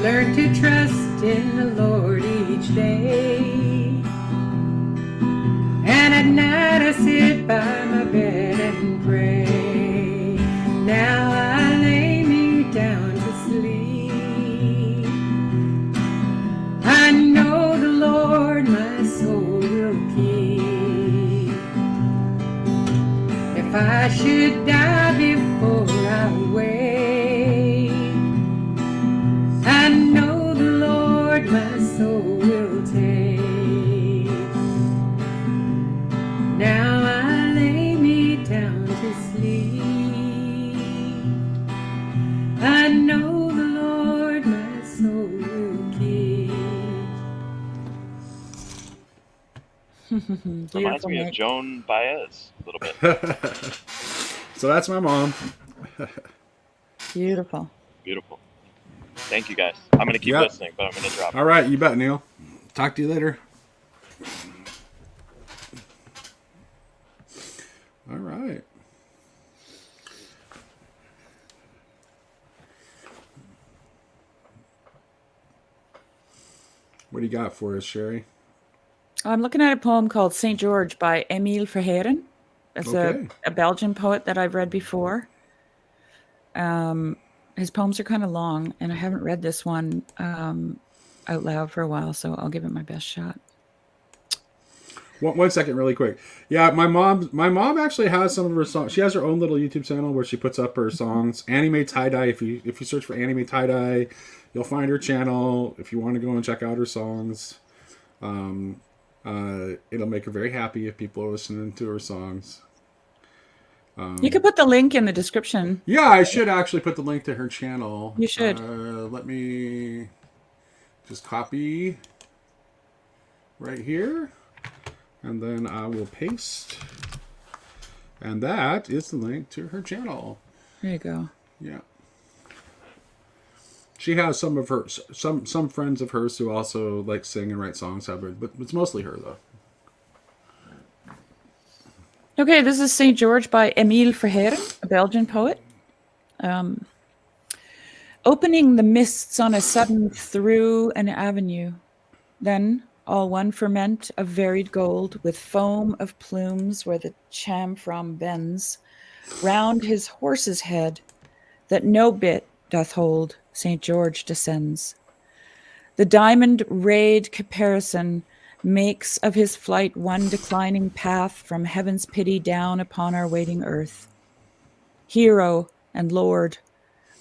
Learn to trust in the Lord each day, and at night I sit by my bed and pray. Now I lay me down to sleep. I know the Lord my soul will keep. If I should die before I wake, I know the Lord my soul will take. Now I lay me down to sleep. I know the Lord my soul will keep. Reminds Beautiful, me of Nick. Joan Baez a little bit. So that's my mom. Beautiful. Beautiful. Thank you guys. I'm gonna keep Yep. listening, but I'm gonna drop. All right, you bet, Neil. Talk to you later. All right. What do you got for us, Sherry? I'm looking at a poem called St. George by Emile Verhaeren. It's Okay. a Belgian poet that I've read before. His poems are kind of long, and I haven't read this one out loud for a while, so I'll give it my best shot. One second, really quick. Yeah, my mom actually has some of her songs. She has her own little YouTube channel where she puts up her songs. Anime tie dye. If you search for anime tie dye, you'll find her channel. If you want to go and check out her songs, it'll make her very happy if people are listening to her songs. You can put the link in the description. Yeah, I should actually put the link to her channel. You should. Let me just copy right here. And then I will paste. And that is the link to her channel. There you go. Yeah. She has some of her some friends of hers who also like sing and write songs, but it's mostly her though. Okay, this is St. George by Emile Verhaeren, a Belgian poet. Opening the mists on a sudden through an avenue, then all one ferment of varied gold, with foam of plumes where the chamfram bends, round his horse's head, that no bit doth hold, St. George descends. The diamond-rayed caparison makes of his flight one declining path from heaven's pity down upon our waiting earth. Hero and lord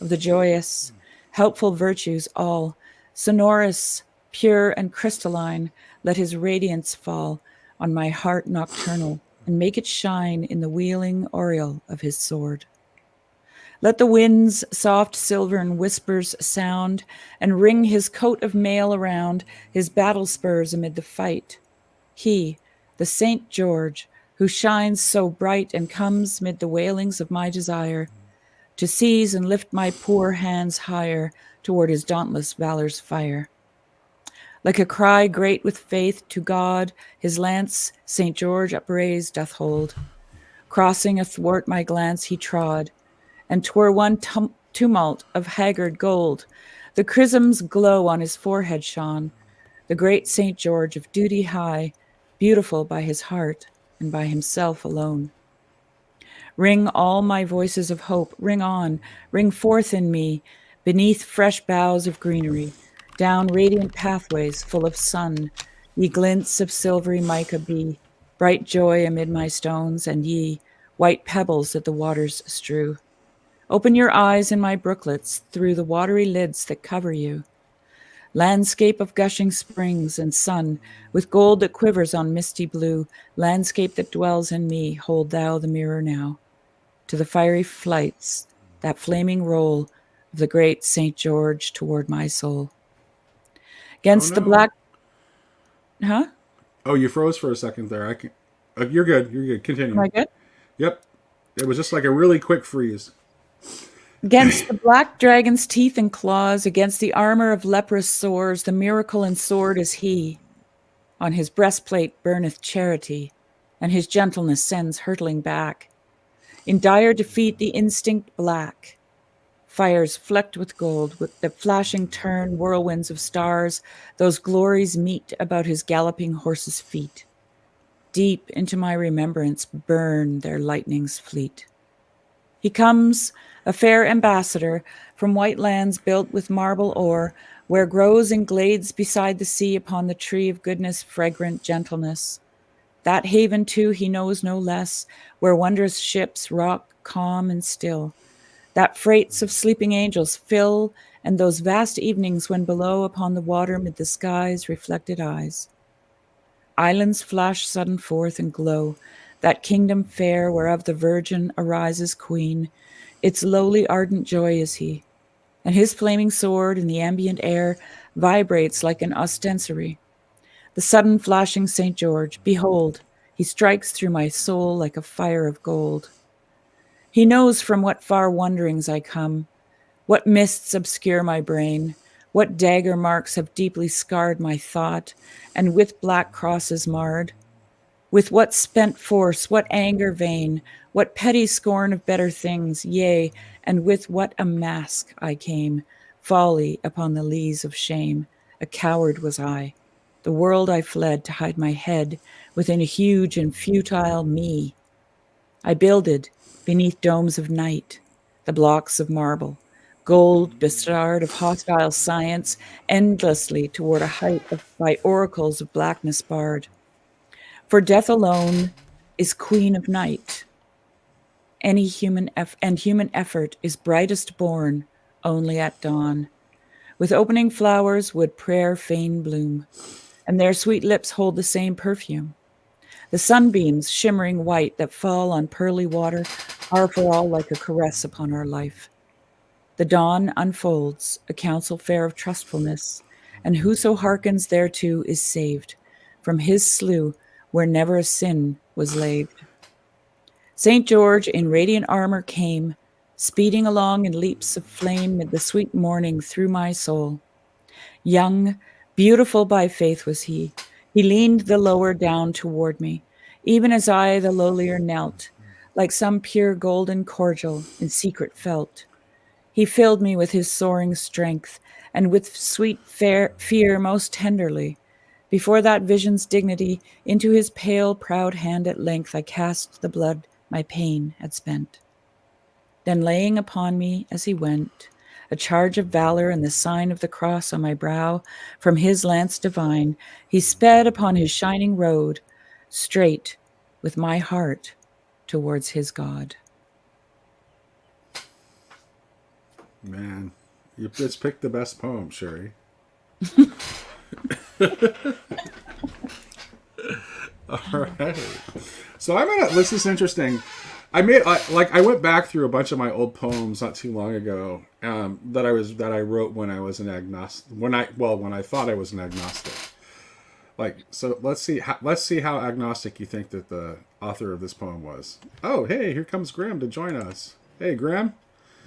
of the joyous, helpful virtues all, sonorous, pure and crystalline, let his radiance fall on my heart nocturnal, and make it shine in the wheeling aureole of his sword. Let the wind's soft silvern whispers sound, and ring his coat of mail around, his battle spurs amid the fight. He, the Saint George, who shines so bright and comes mid the wailings of my desire, to seize and lift my poor hands higher toward his dauntless valor's fire. Like a cry great with faith to God, his lance St. George upraised doth hold. Crossing athwart my glance he trod, and 'twere one tumult of haggard gold. The chrisms glow on his forehead shone, the great St. George of duty high, beautiful by his heart and by himself alone. Ring all my voices of hope, ring on, ring forth in me, beneath fresh boughs of greenery, down radiant pathways full of sun, ye glints of silvery mica be, bright joy amid my stones, and ye, white pebbles that the waters strew. Open your eyes in my brooklets through the watery lids that cover you. Landscape of gushing springs and sun, with gold that quivers on misty blue, landscape that dwells in me, hold thou the mirror now. To the fiery flights, that flaming roll of the great St. George toward my soul. Against the black... Huh? Oh, you froze for a second there. I can. You're good. You're good. Continue. Am I good? Yep. It was just like a really quick freeze. Against the black dragon's teeth and claws, against the armor of leprous sores, the miracle and sword is he. On his breastplate burneth charity, and his gentleness sends hurtling back. In dire defeat the instinct black. Fires flecked with gold, with the flashing turn whirlwinds of stars, those glories meet about his galloping horse's feet. Deep into my remembrance burn their lightnings fleet. He comes, a fair ambassador, from white lands built with marble ore, where grows in glades beside the sea upon the tree of goodness, fragrant gentleness. That haven too he knows no less, where wondrous ships rock calm and still. That freights of sleeping angels fill, and those vast evenings when below upon the water mid the sky's reflected eyes. Islands flash sudden forth and glow, that kingdom fair whereof the Virgin arises queen, its lowly ardent joy is he, and his flaming sword in the ambient air vibrates like an ostensory. The sudden flashing St. George, behold, he strikes through my soul like a fire of gold. He knows from what far wanderings I come, what mists obscure my brain, what dagger marks have deeply scarred my thought, and with black crosses marred. With what spent force, what anger vain, what petty scorn of better things, yea, and with what a mask I came, folly upon the lees of shame. A coward was I. The world I fled to hide my head within a huge and futile me. I builded, beneath domes of night, the blocks of marble, gold bestarred of hostile science, endlessly toward a height of by oracles of blackness barred. For death alone is queen of night. Any human human effort is brightest born only at dawn. With opening flowers would prayer fain bloom, and their sweet lips hold the same perfume. The sunbeams, shimmering white, that fall on pearly water, are for all like a caress upon our life. The dawn unfolds a counsel fair of trustfulness, and whoso hearkens thereto is saved from his slough where never a sin was laved. St. George in radiant armor came, speeding along in leaps of flame mid the sweet morning through my soul. Young, beautiful by faith was he. He leaned the lower down toward me, even as I the lowlier knelt, like some pure golden cordial in secret felt. He filled me with his soaring strength, and with sweet fear most tenderly. Before that vision's dignity, into his pale, proud hand at length I cast the blood my pain had spent. Then laying upon me as he went, a charge of valor and the sign of the cross on my brow, from his lance divine, he sped upon his shining road, straight with my heart towards his God. Man, you just picked the best poem, Sherry. All right. So I'm gonna. This is interesting. I went back through a bunch of my old poems not too long ago that I wrote when I was an agnostic. When I thought I was an agnostic. So let's see how agnostic you think that the author of this poem was. Oh, hey, here comes Graham to join us. Hey, Graham.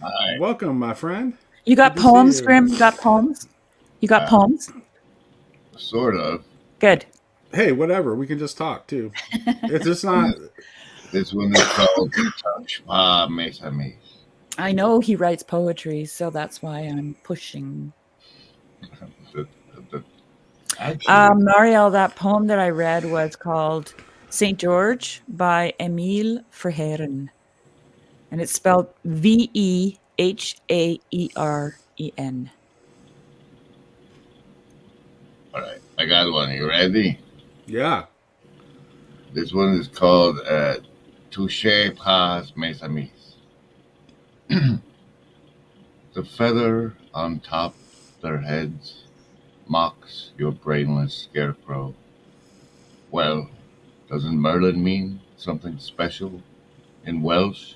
Hi. Welcome, my friend. You got Good to see poems, you. Grim? You got poems? You got poems? Sort of. Good. Hey, whatever. We can just talk too. It's just not. This one is called Touch Pa Mes Amis. I know he writes poetry, so that's why I'm pushing. Actually, Marielle, that poem that I read was called St. George by Emile Verhaeren. And it's spelled Vehaeren. all right, I got one. You ready? Yeah. This one is called Touche Pas Mes Amis. The feather on top their heads mocks your brainless scarecrow. Well, doesn't Merlin mean something special in Welsh?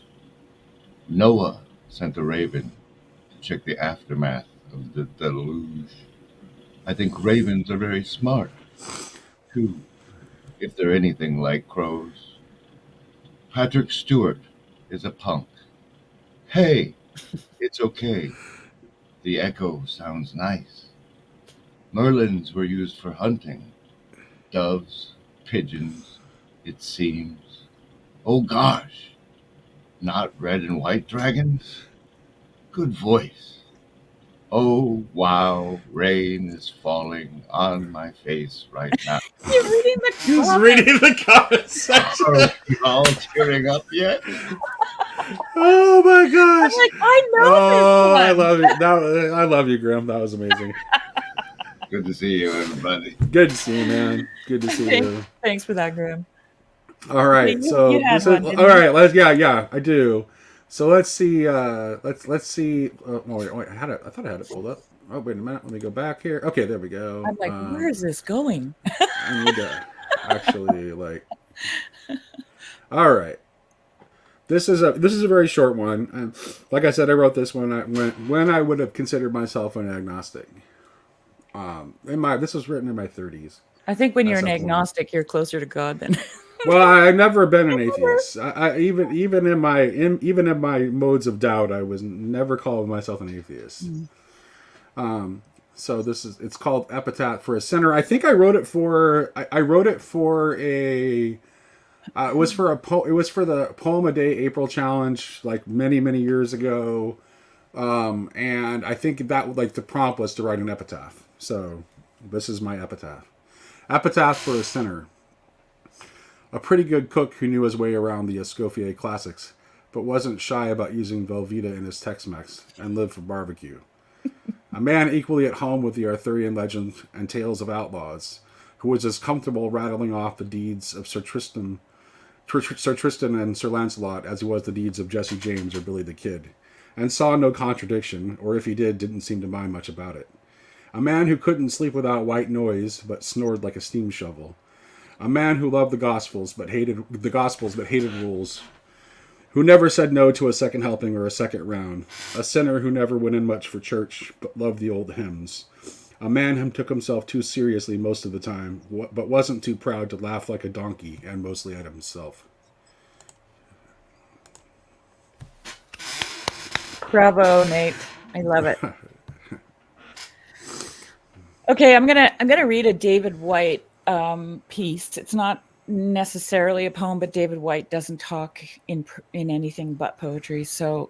Noah sent a raven to check the aftermath of the deluge. I think ravens are very smart, too, if they're anything like crows. Patrick Stewart is a punk. Hey, it's okay. The echo sounds nice. Merlins were used for hunting. Doves, pigeons, it seems. Oh gosh, not red and white dragons? Good voice. Oh wow, rain is falling on my face right now. You're reading the He's comments. reading the comment section. Are you all tearing up yet? Oh my gosh. I'm like, I know Oh, this I one. love you. I love you, Graham. That was amazing. Good to see you, everybody. Good to see you, man. Good to see you. Thanks for that, Grim. All right, You- so you had this one, is didn't all you? right. Yeah, I do. So let's see. Let's see. Wait, I thought I had it pulled up. Oh, wait a minute. Let me go back here. Okay, there we go. I'm like, where is this going? I need to actually All right. This is a very short one. And like I said, I wrote this when I would have considered myself an agnostic. This was written in my 30s. I think when you're That's an a point. agnostic, you're closer to God than. Well, I've never been an atheist. I even in my modes of doubt, I was never called myself an atheist. So it's called Epitaph for a Sinner. I think I wrote it for a. It was for the Poem a Day April Challenge, like many years ago, and I think that the prompt was to write an epitaph. So this is my epitaph. Epitaph for a Sinner. A pretty good cook who knew his way around the Escoffier classics, but wasn't shy about using Velveeta in his Tex-Mex and lived for barbecue. A man equally at home with the Arthurian legend and tales of outlaws, who was as comfortable rattling off the deeds of Sir Tristan and Sir Lancelot as he was the deeds of Jesse James or Billy the Kid, and saw no contradiction, or if he did, didn't seem to mind much about it. A man who couldn't sleep without white noise, but snored like a steam shovel. A man who loved the Gospels, but hated rules. Who never said no to a second helping or a second round. A sinner who never went in much for church, but loved the old hymns. A man who took himself too seriously most of the time, but wasn't too proud to laugh like a donkey, and mostly at himself. Bravo, Nate. I love it. Okay, I'm gonna read a David White piece. It's not necessarily a poem, but David White doesn't talk in anything but poetry. So,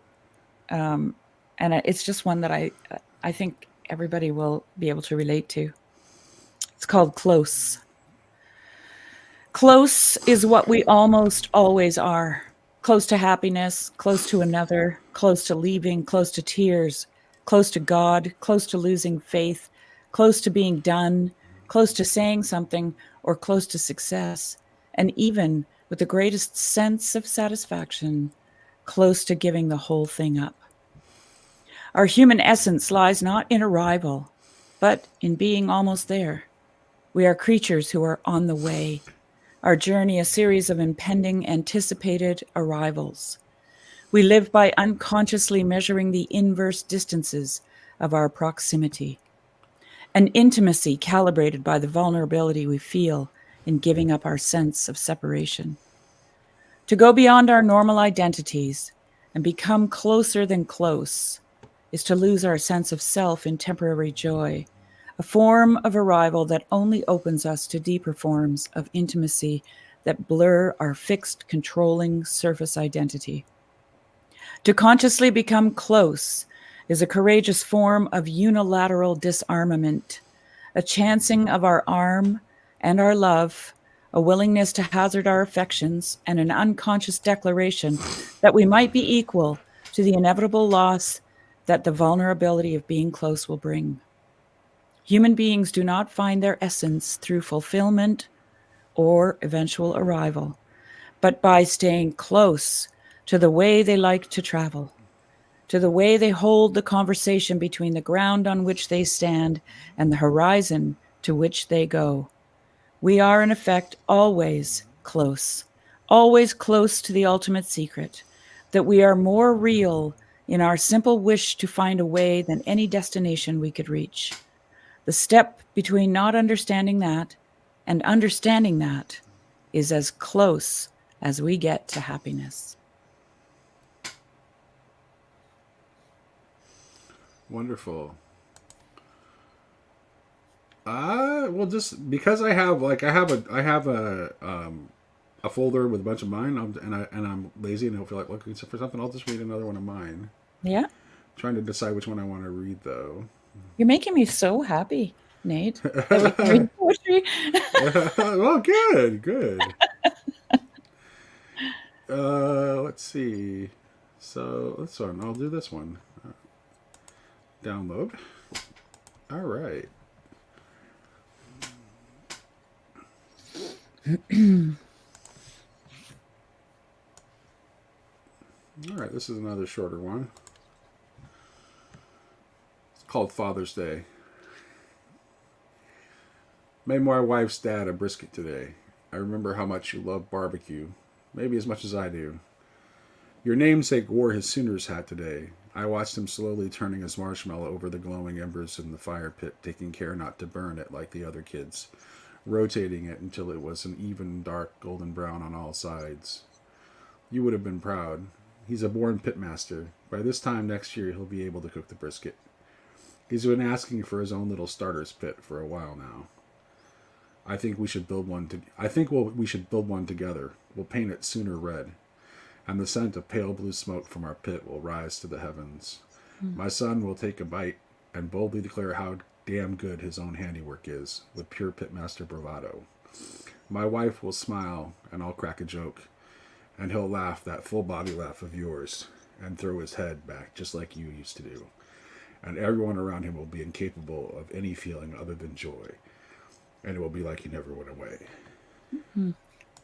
and it's just one that I think everybody will be able to relate to. It's called Close. Close is what we almost always are. Close to happiness, close to another, close to leaving, close to tears, close to God, close to losing faith, close to being done, close to saying something, or close to success, and even with the greatest sense of satisfaction, close to giving the whole thing up. Our human essence lies not in arrival, but in being almost there. We are creatures who are on the way. Our journey a series of impending, anticipated arrivals. We live by unconsciously measuring the inverse distances of our proximity. An intimacy calibrated by the vulnerability we feel in giving up our sense of separation. To go beyond our normal identities and become closer than close is to lose our sense of self in temporary joy, a form of arrival that only opens us to deeper forms of intimacy that blur our fixed, controlling surface identity. To consciously become close is a courageous form of unilateral disarmament, a chancing of our arm and our love, a willingness to hazard our affections, and an unconscious declaration that we might be equal to the inevitable loss that the vulnerability of being close will bring. Human beings do not find their essence through fulfillment or eventual arrival, but by staying close to the way they like to travel, to the way they hold the conversation between the ground on which they stand and the horizon to which they go. We are, in effect, always close to the ultimate secret, that we are more real in our simple wish to find a way than any destination we could reach. The step between not understanding that and understanding that is as close as we get to happiness. Wonderful. Well, just because I have a folder with a bunch of mine, and I'm lazy and don't feel like looking for something. I'll just read another one of mine. Yeah. Trying to decide which one I want to read, though. You're making me so happy, Nate. That we can read poetry. Well, good. Let's see. So this one, I'll do this one. Download. All right. All right, this is another shorter one. It's called Father's Day. Made my wife's dad a brisket today. I remember how much you love barbecue, maybe as much as I do. Your namesake wore his Sooners hat today. I watched him slowly turning his marshmallow over the glowing embers in the fire pit, taking care not to burn it like the other kids, rotating it until it was an even dark golden brown on all sides. You would have been proud. He's a born pitmaster. By this time next year, he'll be able to cook the brisket. He's been asking for his own little starter's pit for a while now. I think we should build one. We should build one together. We'll paint it Sooner red, and the scent of pale blue smoke from our pit will rise to the heavens. My son will take a bite and boldly declare how damn good his own handiwork is, with pure pitmaster bravado. My wife will smile, and I'll crack a joke, and he'll laugh that full body laugh of yours, and throw his head back just like you used to do. And everyone around him will be incapable of any feeling other than joy. and it will be like he never went away.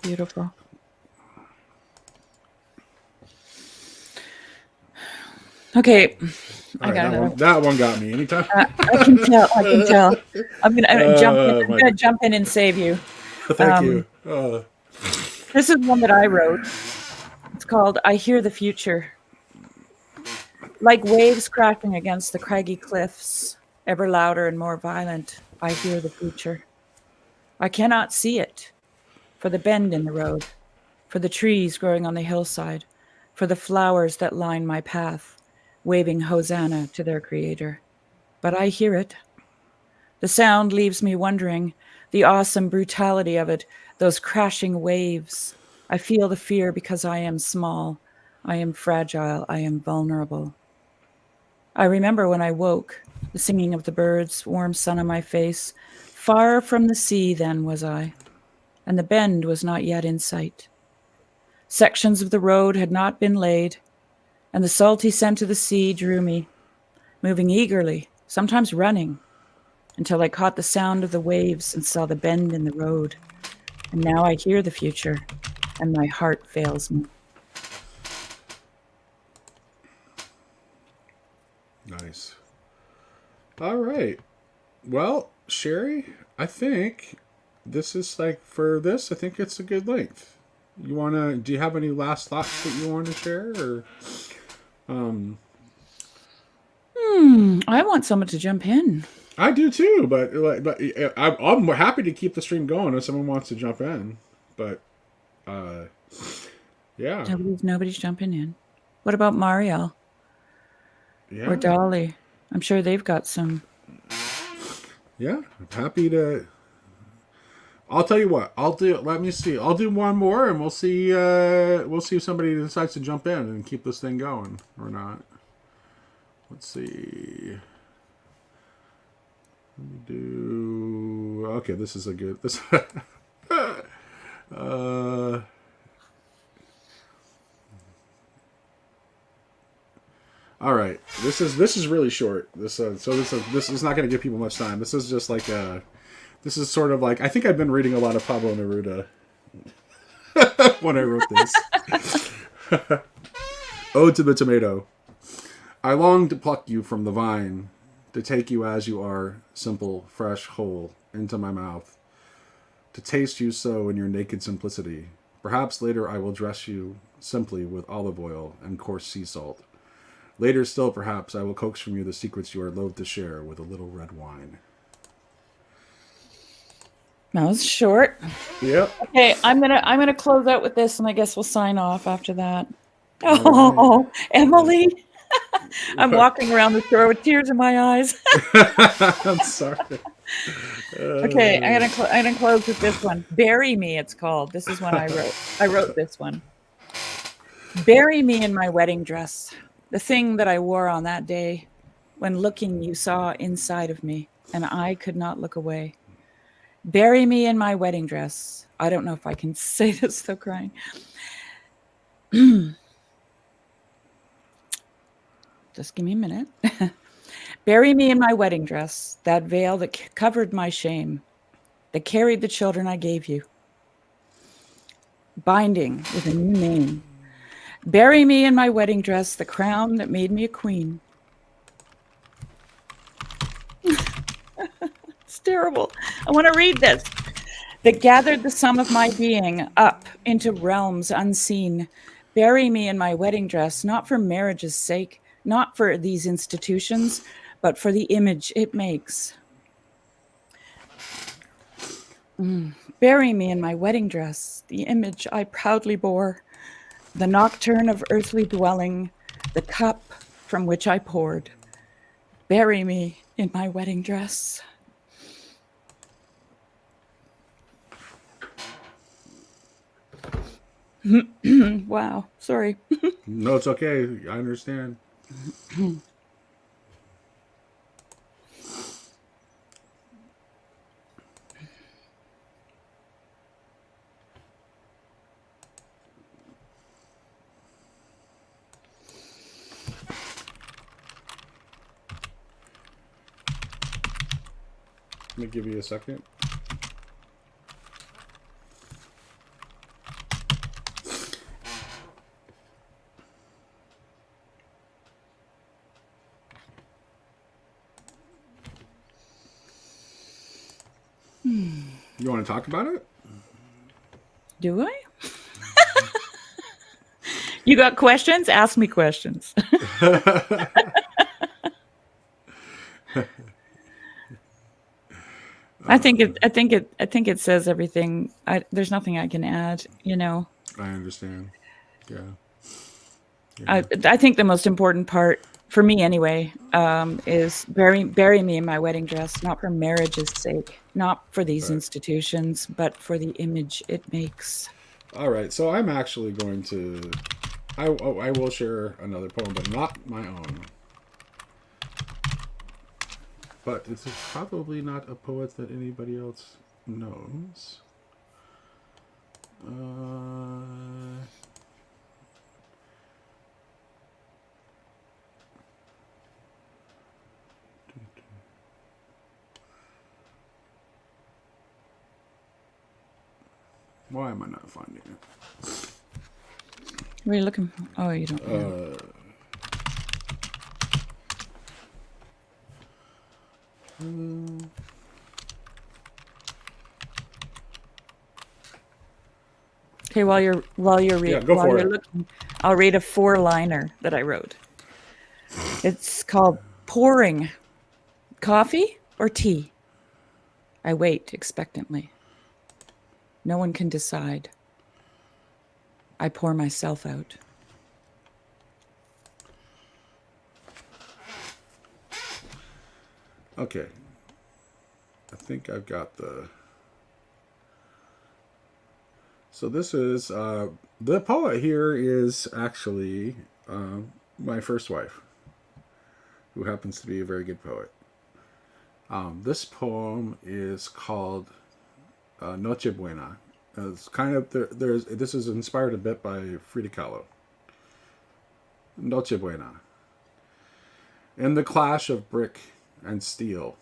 Beautiful. Okay, All I right, got another. that one got me. Anytime. I can tell. I can tell. I'm gonna jump in. I'm my- gonna jump in and save you. Thank you. Oh, This is one that I wrote. It's called "I Hear the Future." Like waves crashing against the craggy cliffs, ever louder and more violent, I hear the future. I cannot see it, for the bend in the road, for the trees growing on the hillside, for the flowers that line my path, waving hosanna to their creator. But I hear it. The sound leaves me wondering, the awesome brutality of it, those crashing waves. I feel the fear because I am small, I am fragile, I am vulnerable. I remember when I woke, the singing of the birds, warm sun on my face. Far from the sea then was I, and the bend was not yet in sight. Sections of the road had not been laid, and the salty scent of the sea drew me, moving eagerly, sometimes running, until I caught the sound of the waves and saw the bend in the road. And now I hear the future, and my heart fails me. nice. All right. Well, Sherry, I think this is like for this. I think it's a good length. You wanna? Do you have any last thoughts that you want to share, or I want someone to jump in. I do too, but I'm happy to keep the stream going if someone wants to jump in. But yeah, Nobody's jumping in. What about Marielle yeah, or Dolly? I'm sure they've got some. yeah. I'm happy to. I'll tell you what. I'll do. Let me see. I'll do one more, and we'll see. We'll see if somebody decides to jump in and keep this thing going or not. Let's see. Let me do. Okay, this is a good. This. All right. This is really short. This is not going to give people much time. This is just like a. This is sort of like I think I've been reading a lot of Pablo Neruda when I wrote this. Ode to the Tomato. I long to pluck you from the vine, to take you as you are, simple, fresh, whole, into my mouth, to taste you so in your naked simplicity. Perhaps later I will dress you simply with olive oil and coarse sea salt. Later still, perhaps, I will coax from you the secrets you are loath to share with a little red wine. That was short. Yep. Okay, I'm gonna close out with this, and I guess we'll sign off after that. All Oh, Emily, I'm walking around the store with tears in my eyes. I'm sorry. Okay, I'm gonna close with this one. Bury me, it's called. This is one I wrote. I wrote this one. Bury me in my wedding dress, the thing that I wore on that day, when looking you saw inside of me, and I could not look away. Bury me in my wedding dress. I don't know if I can say this without crying. Just give me a minute. Bury me in my wedding dress, that veil that covered my shame, that carried the children I gave you, binding with a new name. Bury me in my wedding dress, the crown that made me a queen. It's terrible. I want to read this. That gathered the sum of my being up into realms unseen. Bury me in my wedding dress, not for marriage's sake, not for these institutions, but for the image it makes. Bury me in my wedding dress, the image I proudly bore, the nocturne of earthly dwelling, the cup from which I poured. Bury me in my wedding dress. Wow, sorry. No, it's okay. I understand. Let me give you a second. You want to talk about it? Do I? You got questions? Ask me questions. I think it says everything. There's nothing I can add, I understand. Yeah. I think the most important part for me anyway is bury me in my wedding dress, not for marriage's sake, not for these Right. institutions, but for the image it makes. All right. So I'm actually going to. I will share another poem, but not my own. But this is probably not a poet that anybody else knows. Why am I not finding it? What are you looking for? Oh, you don't know. Okay, while you're Yeah, go for it. looking, I'll read a 4-liner that I wrote. It's called Pouring. Coffee or tea? I wait expectantly. No one can decide. I pour myself out. Okay. I think I've got the. So this is the poet here is actually my first wife, who happens to be a very good poet. This poem is called Noche Buena. It's kind of there's this is inspired a bit by Frida Kahlo. Noche Buena. In the clash of brick and steel,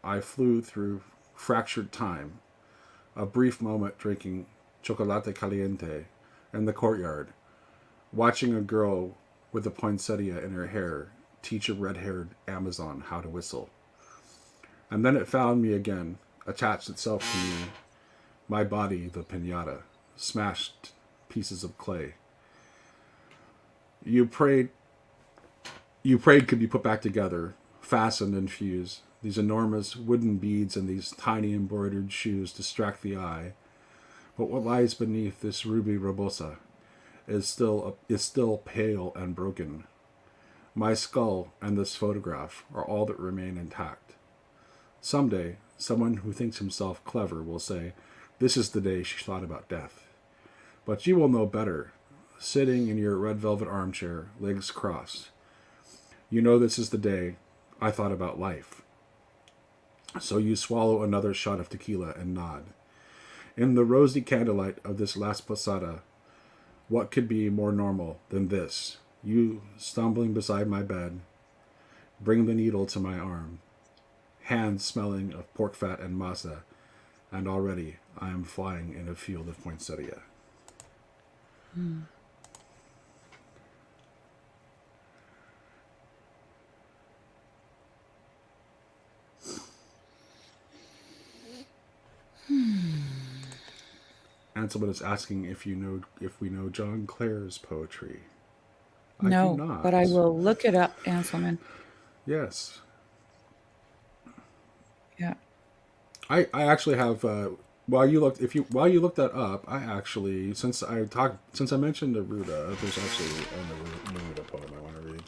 I flew through fractured time, a brief moment drinking chocolate caliente in the courtyard, watching a girl with a poinsettia in her hair teach a red-haired Amazon how to whistle. And then it found me again, attached itself to me, my body the piñata, smashed pieces of clay. You prayed could be put back together, fastened and fused. These enormous wooden beads and these tiny embroidered shoes distract the eye. But what lies beneath this ruby rebosa is still pale and broken. My skull and this photograph are all that remain intact. Someday, someone who thinks himself clever will say, "This is the day she thought about death." But you will know better, sitting in your red velvet armchair, legs crossed. You know this is the day I thought about life. So you swallow another shot of tequila and nod. In the rosy candlelight of this last posada, what could be more normal than this? You stumbling beside my bed, bring the needle to my arm, hands smelling of pork fat and masa, and already I am flying in a field of poinsettia. And someone is asking if we know John Clare's poetry. I No, do not. but I will look it up, Anselman. Yes. Yeah. I actually have while you looked that up, I actually since I mentioned Neruda, there's actually a Neruda poem I want to read.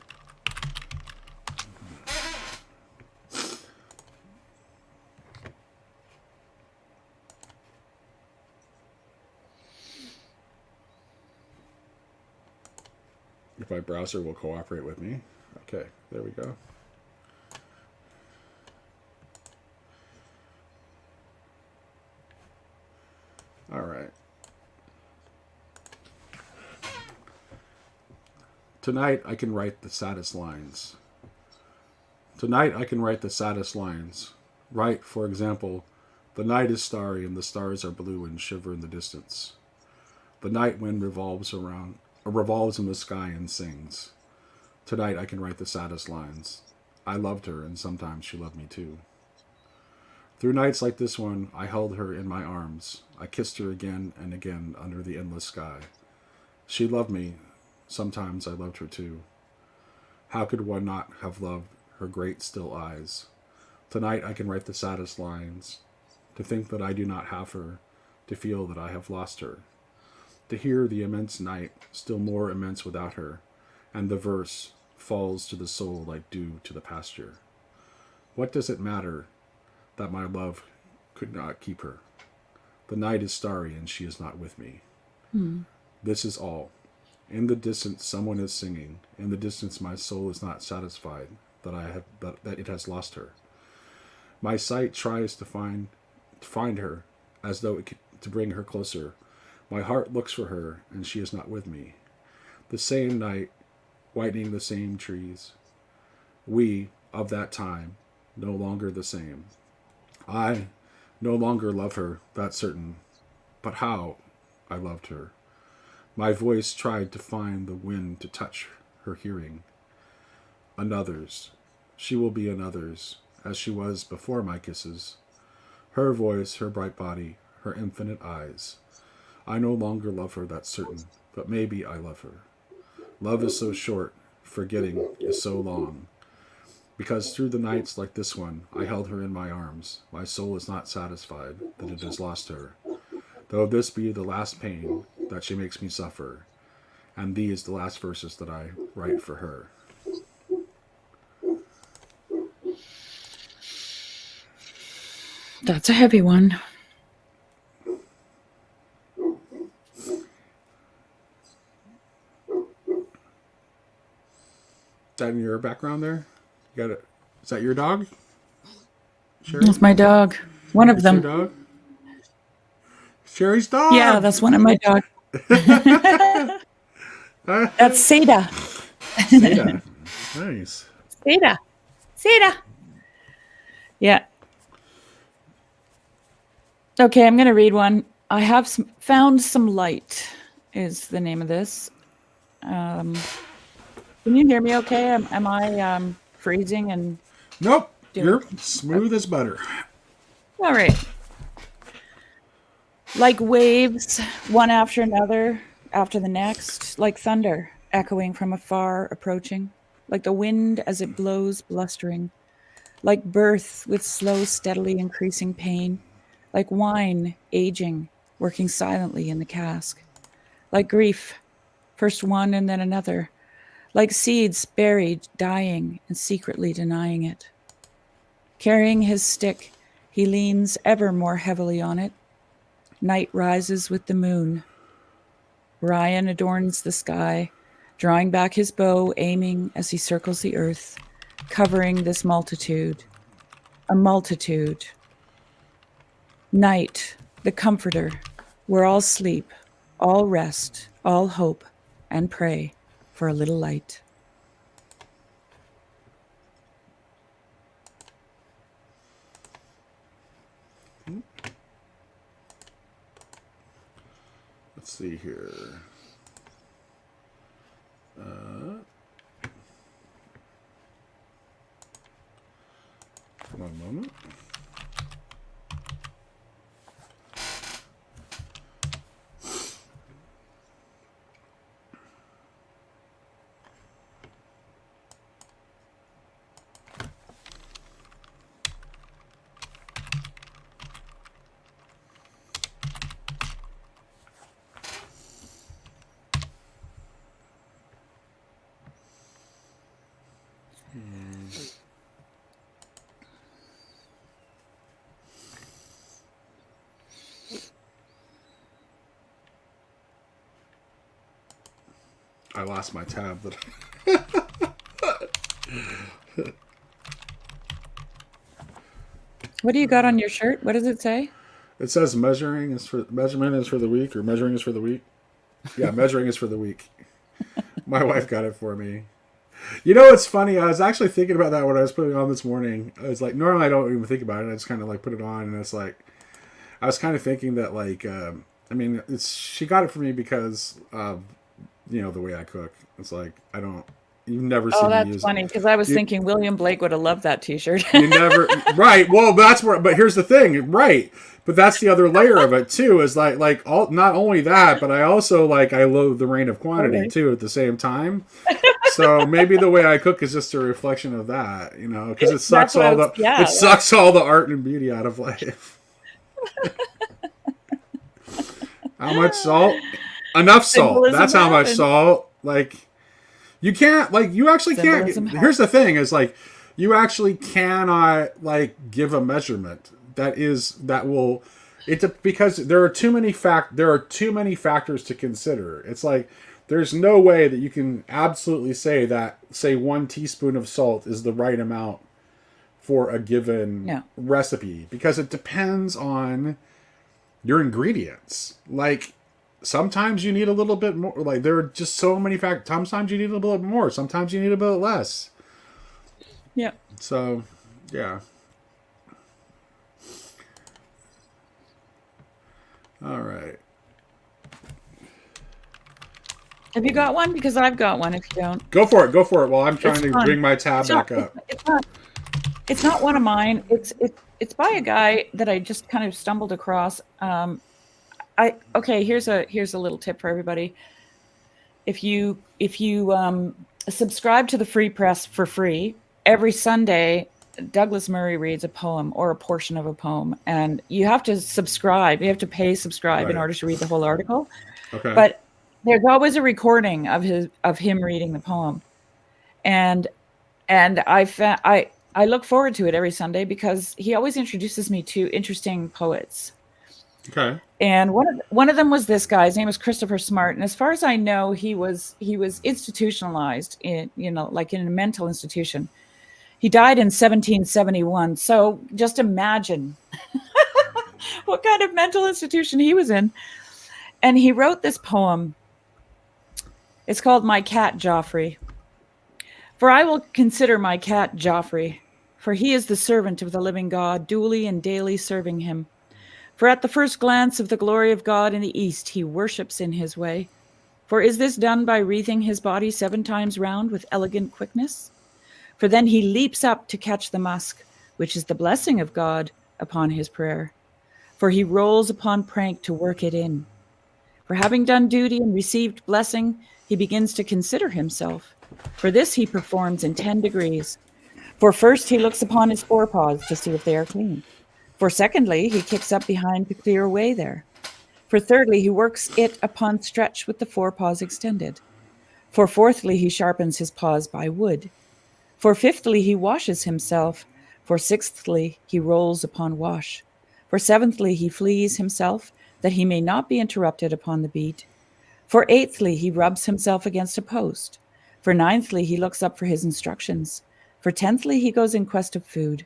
If my browser will cooperate with me. Okay, there we go. All right. Tonight I can write the saddest lines. Tonight I can write the saddest lines. Write, for example, the night is starry and the stars are blue and shiver in the distance. The night wind revolves in the sky and sings. Tonight I can write the saddest lines. I loved her and sometimes she loved me too. Through nights like this one, I held her in my arms. I kissed her again and again under the endless sky. She loved me. Sometimes I loved her too. How could one not have loved her great still eyes? Tonight I can write the saddest lines. To think that I do not have her. To feel that I have lost her. To hear the immense night, still more immense without her. And the verse falls to the soul like dew to the pasture. What does it matter that my love could not keep her? The night is starry and she is not with me. This is all. In the distance someone is singing. In the distance my soul is not satisfied that it has lost her. My sight tries to find her as though to bring her closer. My heart looks for her and she is not with me. The same night, whitening the same trees. We, of that time, no longer the same. I no longer love her, that's certain. But how I loved her. My voice tried to find the wind to touch her hearing. Another's. She will be another's, as she was before my kisses. Her voice, her bright body, her infinite eyes. I no longer love her, that's certain. But maybe I love her. Love is so short, forgetting is so long. Because through the nights like this one, I held her in my arms. My soul is not satisfied that it has lost her. Though this be the last pain that she makes me suffer, and these the last verses that I write for her. That's a heavy one. Is that in your background there? You got it. Is that your dog? Sherry? That's my dog. One of It's them. your dog? Sherry's dog. Yeah, that's one of my dogs. That's Seda. Seda. Nice. Seda. Seda. Yeah. Okay, I'm going to read one. I have found some light is the name of this. Can you hear me okay? Am I freezing and... Nope. You're smooth as butter. All right. Like waves, one after another, after the next, like thunder, echoing from afar, approaching, like the wind as it blows blustering, like birth with slow, steadily increasing pain, like wine aging, working silently in the cask, like grief, first one and then another, like seeds buried, dying, and secretly denying it. Carrying his stick, he leans ever more heavily on it. Night rises with the moon. Ryan adorns the sky, drawing back his bow, aiming as he circles the earth, covering this multitude. A multitude. Night, the comforter, where all sleep, all rest, all hope, and pray for a little light. Let's see here. One moment. I lost my tab. What do you got on your shirt? What does it say? It says measurement is for the week, or measuring is for the week. Yeah, measuring is for the week. My wife got it for me. You know what's funny? I was actually thinking about that when I was putting it on this morning. I was like, normally I don't even think about it. I just kind of like put it on, and it's like, I was kind of thinking that like, I mean, she got it for me because of, the way I cook. It's like, I don't You've never Oh, seen me that's use funny because I was You- thinking William Blake would have loved that T-shirt. You never, right? Well, that's where. But here's the thing, right? But that's the other layer of it too. Is like all not only that, but I also I loathe the reign of quantity Okay. too at the same time. So maybe the way I cook is just a reflection of that, because it sucks That's what I all was. the Yeah. it sucks all the art and beauty out of life. How much salt? Enough salt. Symbolism That's how much happened. salt. You can't you actually Symbolism can't. Here's the thing: is you actually cannot give a measurement that will because there are too many factors to consider. It's there's no way that you can absolutely say that 1 teaspoon of salt is the right amount for a given Yeah. recipe because it depends on your ingredients. Sometimes you need a little bit more. There are just so many factors. Sometimes you need a little bit more. Sometimes you need a bit less. Yeah. So, yeah. All right. Have you got one? Because I've got one. If you don't, Go for it. Go for it. While I'm trying It's to fun. bring my tab It's back not, up. it's not one of mine. It's by a guy that I just kind of stumbled across. Here's a little tip for everybody. If you subscribe to the Free Press for free, every Sunday Douglas Murray reads a poem or a portion of a poem, and you have to subscribe. You have to pay subscribe in Right. order to read the whole article. Okay. But there's always a recording of him reading the poem, and I look forward to it every Sunday because he always introduces me to interesting poets. Okay. And one of them was this guy. His name was Christopher Smart, and as far as I know, he was institutionalized in in a mental institution. He died in 1771. So just imagine what kind of mental institution he was in. And he wrote this poem. It's called "My Cat Joffrey." For I will consider my cat Joffrey, for he is the servant of the living God, duly and daily serving him. For at the first glance of the glory of God in the east, he worships in his way. For is this done by wreathing his body 7 times round with elegant quickness? For then he leaps up to catch the musk, which is the blessing of God upon his prayer. For he rolls upon prank to work it in. For having done duty and received blessing, he begins to consider himself. For this he performs in 10 degrees. For first he looks upon his forepaws to see if they are clean. For secondly, he kicks up behind to clear away there. For thirdly, he works it upon stretch with the forepaws extended. For fourthly, he sharpens his paws by wood. For fifthly, he washes himself. For sixthly, he rolls upon wash. For seventhly, he flees himself, that he may not be interrupted upon the beat. For eighthly, he rubs himself against a post. For ninthly, he looks up for his instructions. For tenthly, he goes in quest of food.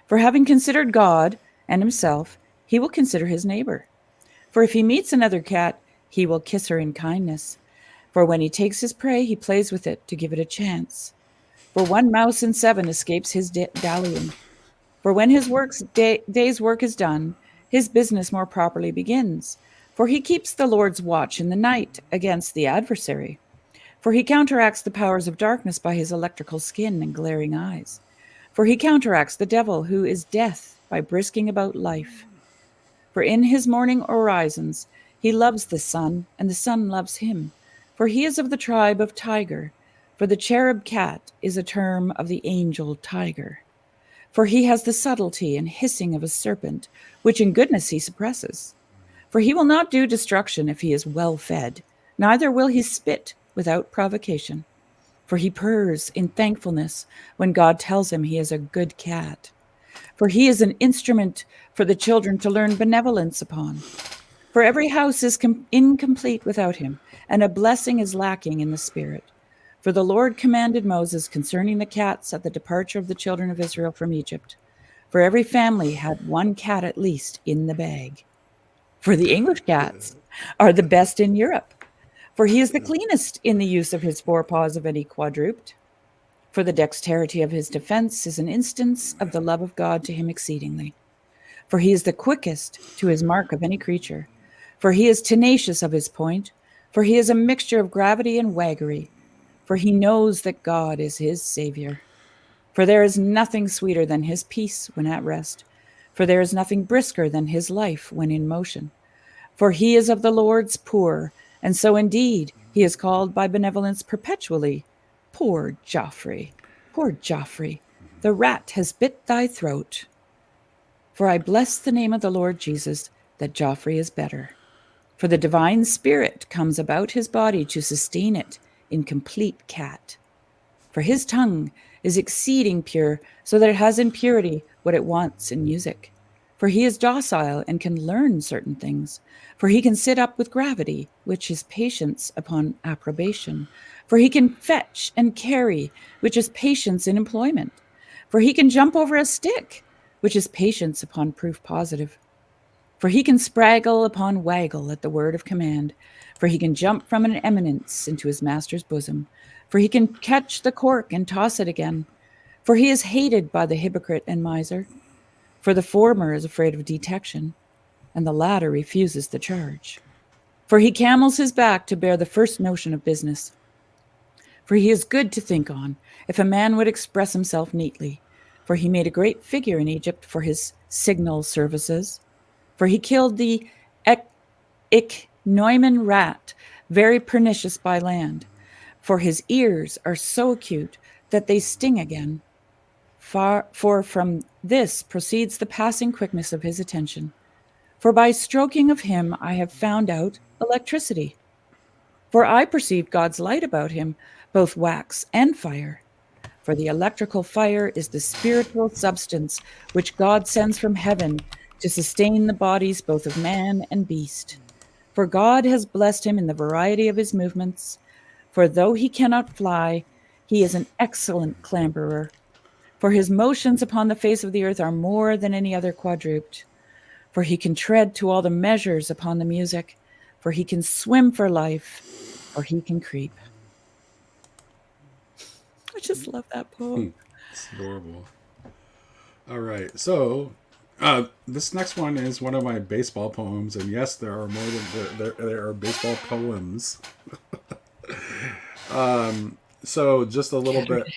For having considered God and himself, he will consider his neighbor. For if he meets another cat, he will kiss her in kindness. For when he takes his prey, he plays with it to give it a chance. For 1 mouse in 7 escapes his dallying. For when his day's work is done, his business more properly begins. For he keeps the Lord's watch in the night against the adversary. For he counteracts the powers of darkness by his electrical skin and glaring eyes. For he counteracts the devil, who is death, by brisking about life. For in his morning orisons he loves the sun, and the sun loves him. For he is of the tribe of tiger. For the cherub cat is a term of the angel tiger. For he has the subtlety and hissing of a serpent, which in goodness he suppresses. For he will not do destruction if he is well fed, neither will he spit without provocation. For he purrs in thankfulness when God tells him he is a good cat. For he is an instrument for the children to learn benevolence upon. For every house is incomplete without him, and a blessing is lacking in the spirit. For the Lord commanded Moses concerning the cats at the departure of the children of Israel from Egypt. For every family had 1 cat at least in the bag. For the English cats are the best in Europe. For he is the cleanest in the use of his forepaws of any quadruped. For the dexterity of his defense is an instance of the love of God to him exceedingly. For he is the quickest to his mark of any creature. For he is tenacious of his point. For he is a mixture of gravity and waggery. for he knows that God is his Savior. For there is nothing sweeter than his peace when at rest, for there is nothing brisker than his life when in motion. For he is of the Lord's poor, and so indeed he is called by benevolence perpetually. Poor Joffrey, the rat has bit thy throat. For I bless the name of the Lord Jesus, that Joffrey is better. For the divine spirit comes about his body to sustain it in complete cat. For his tongue is exceeding pure, so that it has in purity what it wants in music. For he is docile and can learn certain things. For he can sit up with gravity, which is patience upon approbation. For he can fetch and carry, which is patience in employment. For he can jump over a stick, which is patience upon proof positive. For he can spraggle upon waggle at the word of command. For he can jump from an eminence into his master's bosom. For he can catch the cork and toss it again. For he is hated by the hypocrite and miser. For the former is afraid of detection, and the latter refuses the charge. For he camels his back to bear the first notion of business. For he is good to think on, if a man would express himself neatly. For he made a great figure in Egypt for his signal services. For he killed the Ichneumon rat, very pernicious by land. For his ears are so acute that they sting again. For from this proceeds the passing quickness of his attention. For by stroking of him I have found out electricity. For I perceived God's light about him, both wax and fire. For the electrical fire is the spiritual substance which God sends from heaven to sustain the bodies both of man and beast. For God has blessed him in the variety of his movements. For though he cannot fly, he is an excellent clamberer. For his motions upon the face of the earth are more than any other quadruped. For he can tread to all the measures upon the music. For he can swim for life. For he can creep. I just love that poem. It's adorable. All right, so this next one is one of my baseball poems, and yes, there are more than there are baseball poems. So just a little bit.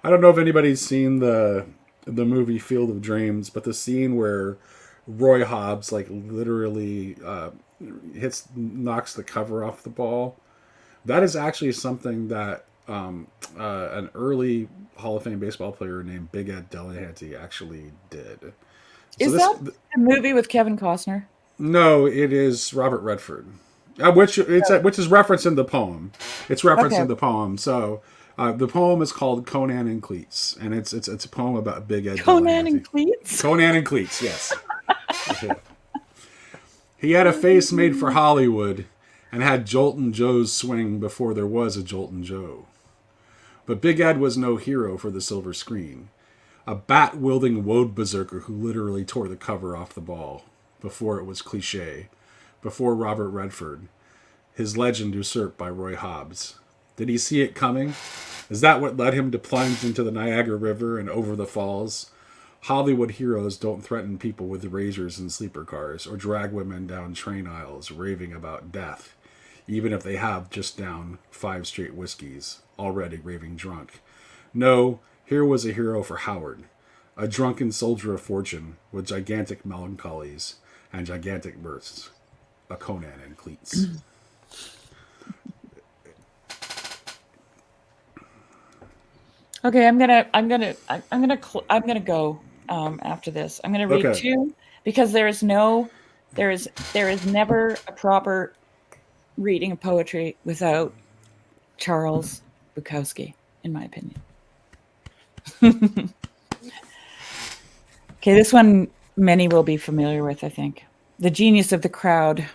I don't know if anybody's seen the movie Field of Dreams, but the scene where Roy Hobbs like literally knocks the cover off the ball. That is actually something that an early Hall of Fame baseball player named Big Ed Delahanty actually did. Is that a movie with Kevin Costner? No, it is Robert Redford, which is referenced in the poem. It's referenced in the poem. So the poem is called Conan and Cleats, and it's a poem about Big Ed. Conan and Cleats. Conan and Cleats, yes. He had a face made for Hollywood, and had Joltin' Joe's swing before there was a Joltin' Joe. But Big Ed was no hero for the silver screen. A bat-wielding woad berserker who literally tore the cover off the ball before it was cliche, before Robert Redford, his legend usurped by Roy Hobbs. Did he see it coming? Is that what led him to plunge into the Niagara River and over the falls? Hollywood heroes don't threaten people with razors and sleeper cars or drag women down train aisles raving about death, even if they have just down 5 straight whiskeys, already raving drunk. No, here was a hero for Howard, a drunken soldier of fortune with gigantic melancholies and gigantic bursts, a Conan and Cleats. Okay, I'm gonna go after this. I'm gonna read two because there is never a proper reading of poetry without Charles Bukowski, in my opinion. Okay, this one many will be familiar with, I think. The Genius of the Crowd.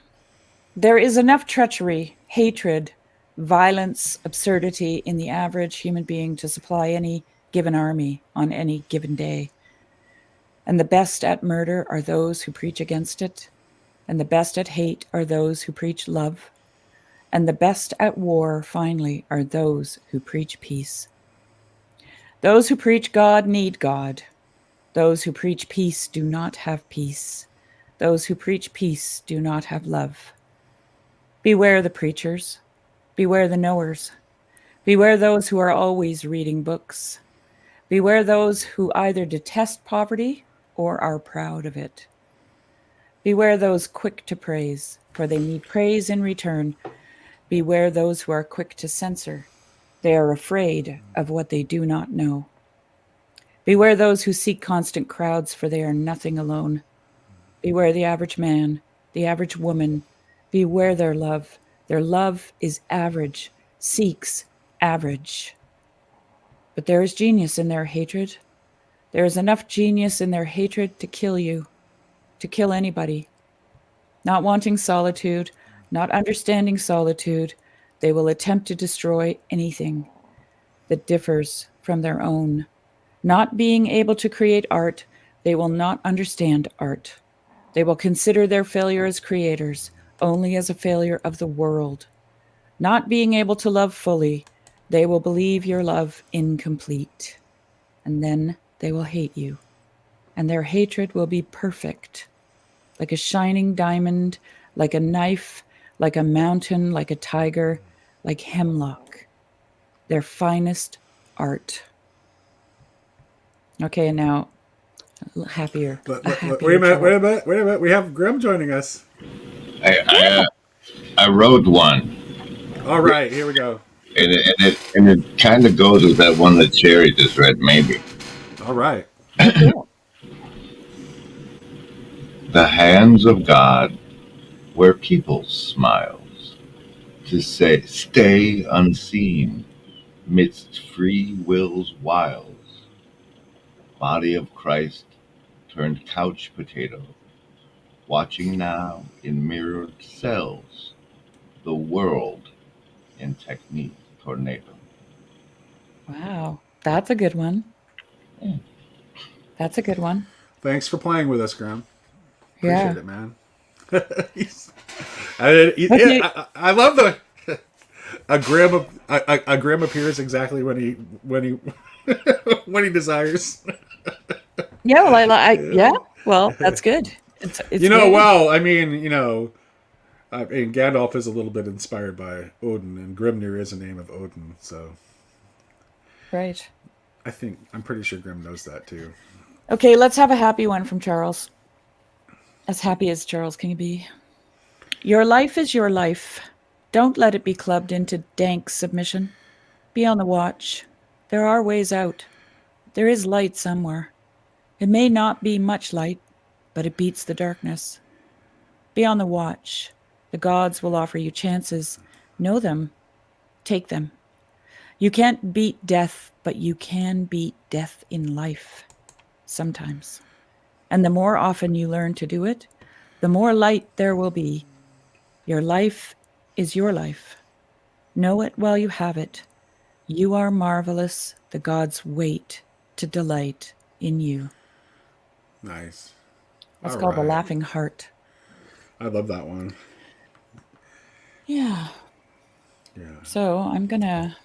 There is enough treachery, hatred, violence, absurdity in the average human being to supply any given army on any given day. And the best at murder are those who preach against it, and the best at hate are those who preach love, and the best at war, finally, are those who preach peace. Those who preach God need God. Those who preach peace do not have peace. Those who preach peace do not have love. Beware the preachers. Beware the knowers. Beware those who are always reading books. Beware those who either detest poverty or are proud of it. Beware those quick to praise, for they need praise in return. Beware those who are quick to censor. They are afraid of what they do not know. Beware those who seek constant crowds, for they are nothing alone. Beware the average man, the average woman. Beware their love. Their love is average, seeks average. But there is genius in their hatred. There is enough genius in their hatred to kill you, to kill anybody. Not wanting solitude, not understanding solitude, they will attempt to destroy anything that differs from their own. Not being able to create art, they will not understand art. They will consider their failure as creators only as a failure of the world. Not being able to love fully, they will believe your love incomplete. And then they will hate you. And their hatred will be perfect, like a shining diamond, like a knife, like a mountain, like a tiger, like hemlock. Their finest art. Okay, and now happier. Wait a minute. We have Grim joining us. I wrote one, All right, here we go. and it kind of goes with that one that Sherry just read. Maybe All right. Cool. the hands of God, where people smiles, to say, stay unseen, midst free will's wiles. Body of Christ turned couch potato, watching now in mirrored cells, the world in technique tornado. Wow, that's a good one. That's a good one. Thanks for playing with us, Grim. Yeah. Appreciate it, man. I love the a Grim appears exactly when he when he desires. Yeah, well, yeah. Well, that's good. It's You know, good. well, I mean, and Gandalf is a little bit inspired by Odin, and Grimnir is a name of Odin, so Right. I'm pretty sure Grim knows that too. Okay, let's have a happy one from Charles. As happy as Charles can be. Your life is your life. Don't let it be clubbed into dank submission. Be on the watch. There are ways out. There is light somewhere. It may not be much light, but it beats the darkness. Be on the watch. The gods will offer you chances. Know them. Take them. You can't beat death, but you can beat death in life. Sometimes. And the more often you learn to do it, the more light there will be. Your life is your life. Know it while you have it. You are marvelous. The gods wait to delight in you. Nice. That's All called the right. Laughing Heart. I love that one. Yeah. Yeah. So I'm going to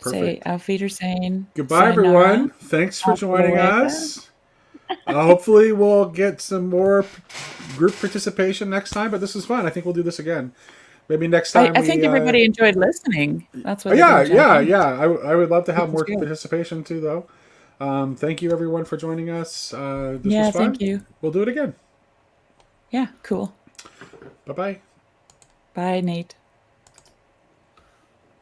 say Perfect. Auf Wiedersehen. Goodbye, Sayonara. everyone. Thanks for Hasta joining luego. us. Hopefully, we'll get some more group participation next time. But this is fun. I think we'll do this again. Maybe next time. I think everybody enjoyed listening. That's what. Yeah. I I would love to have This more was good. participation too, though. Thank you, everyone, for joining us. This Yeah, was fun. thank you. We'll do it again. Yeah, cool. Bye bye. Bye, Nate.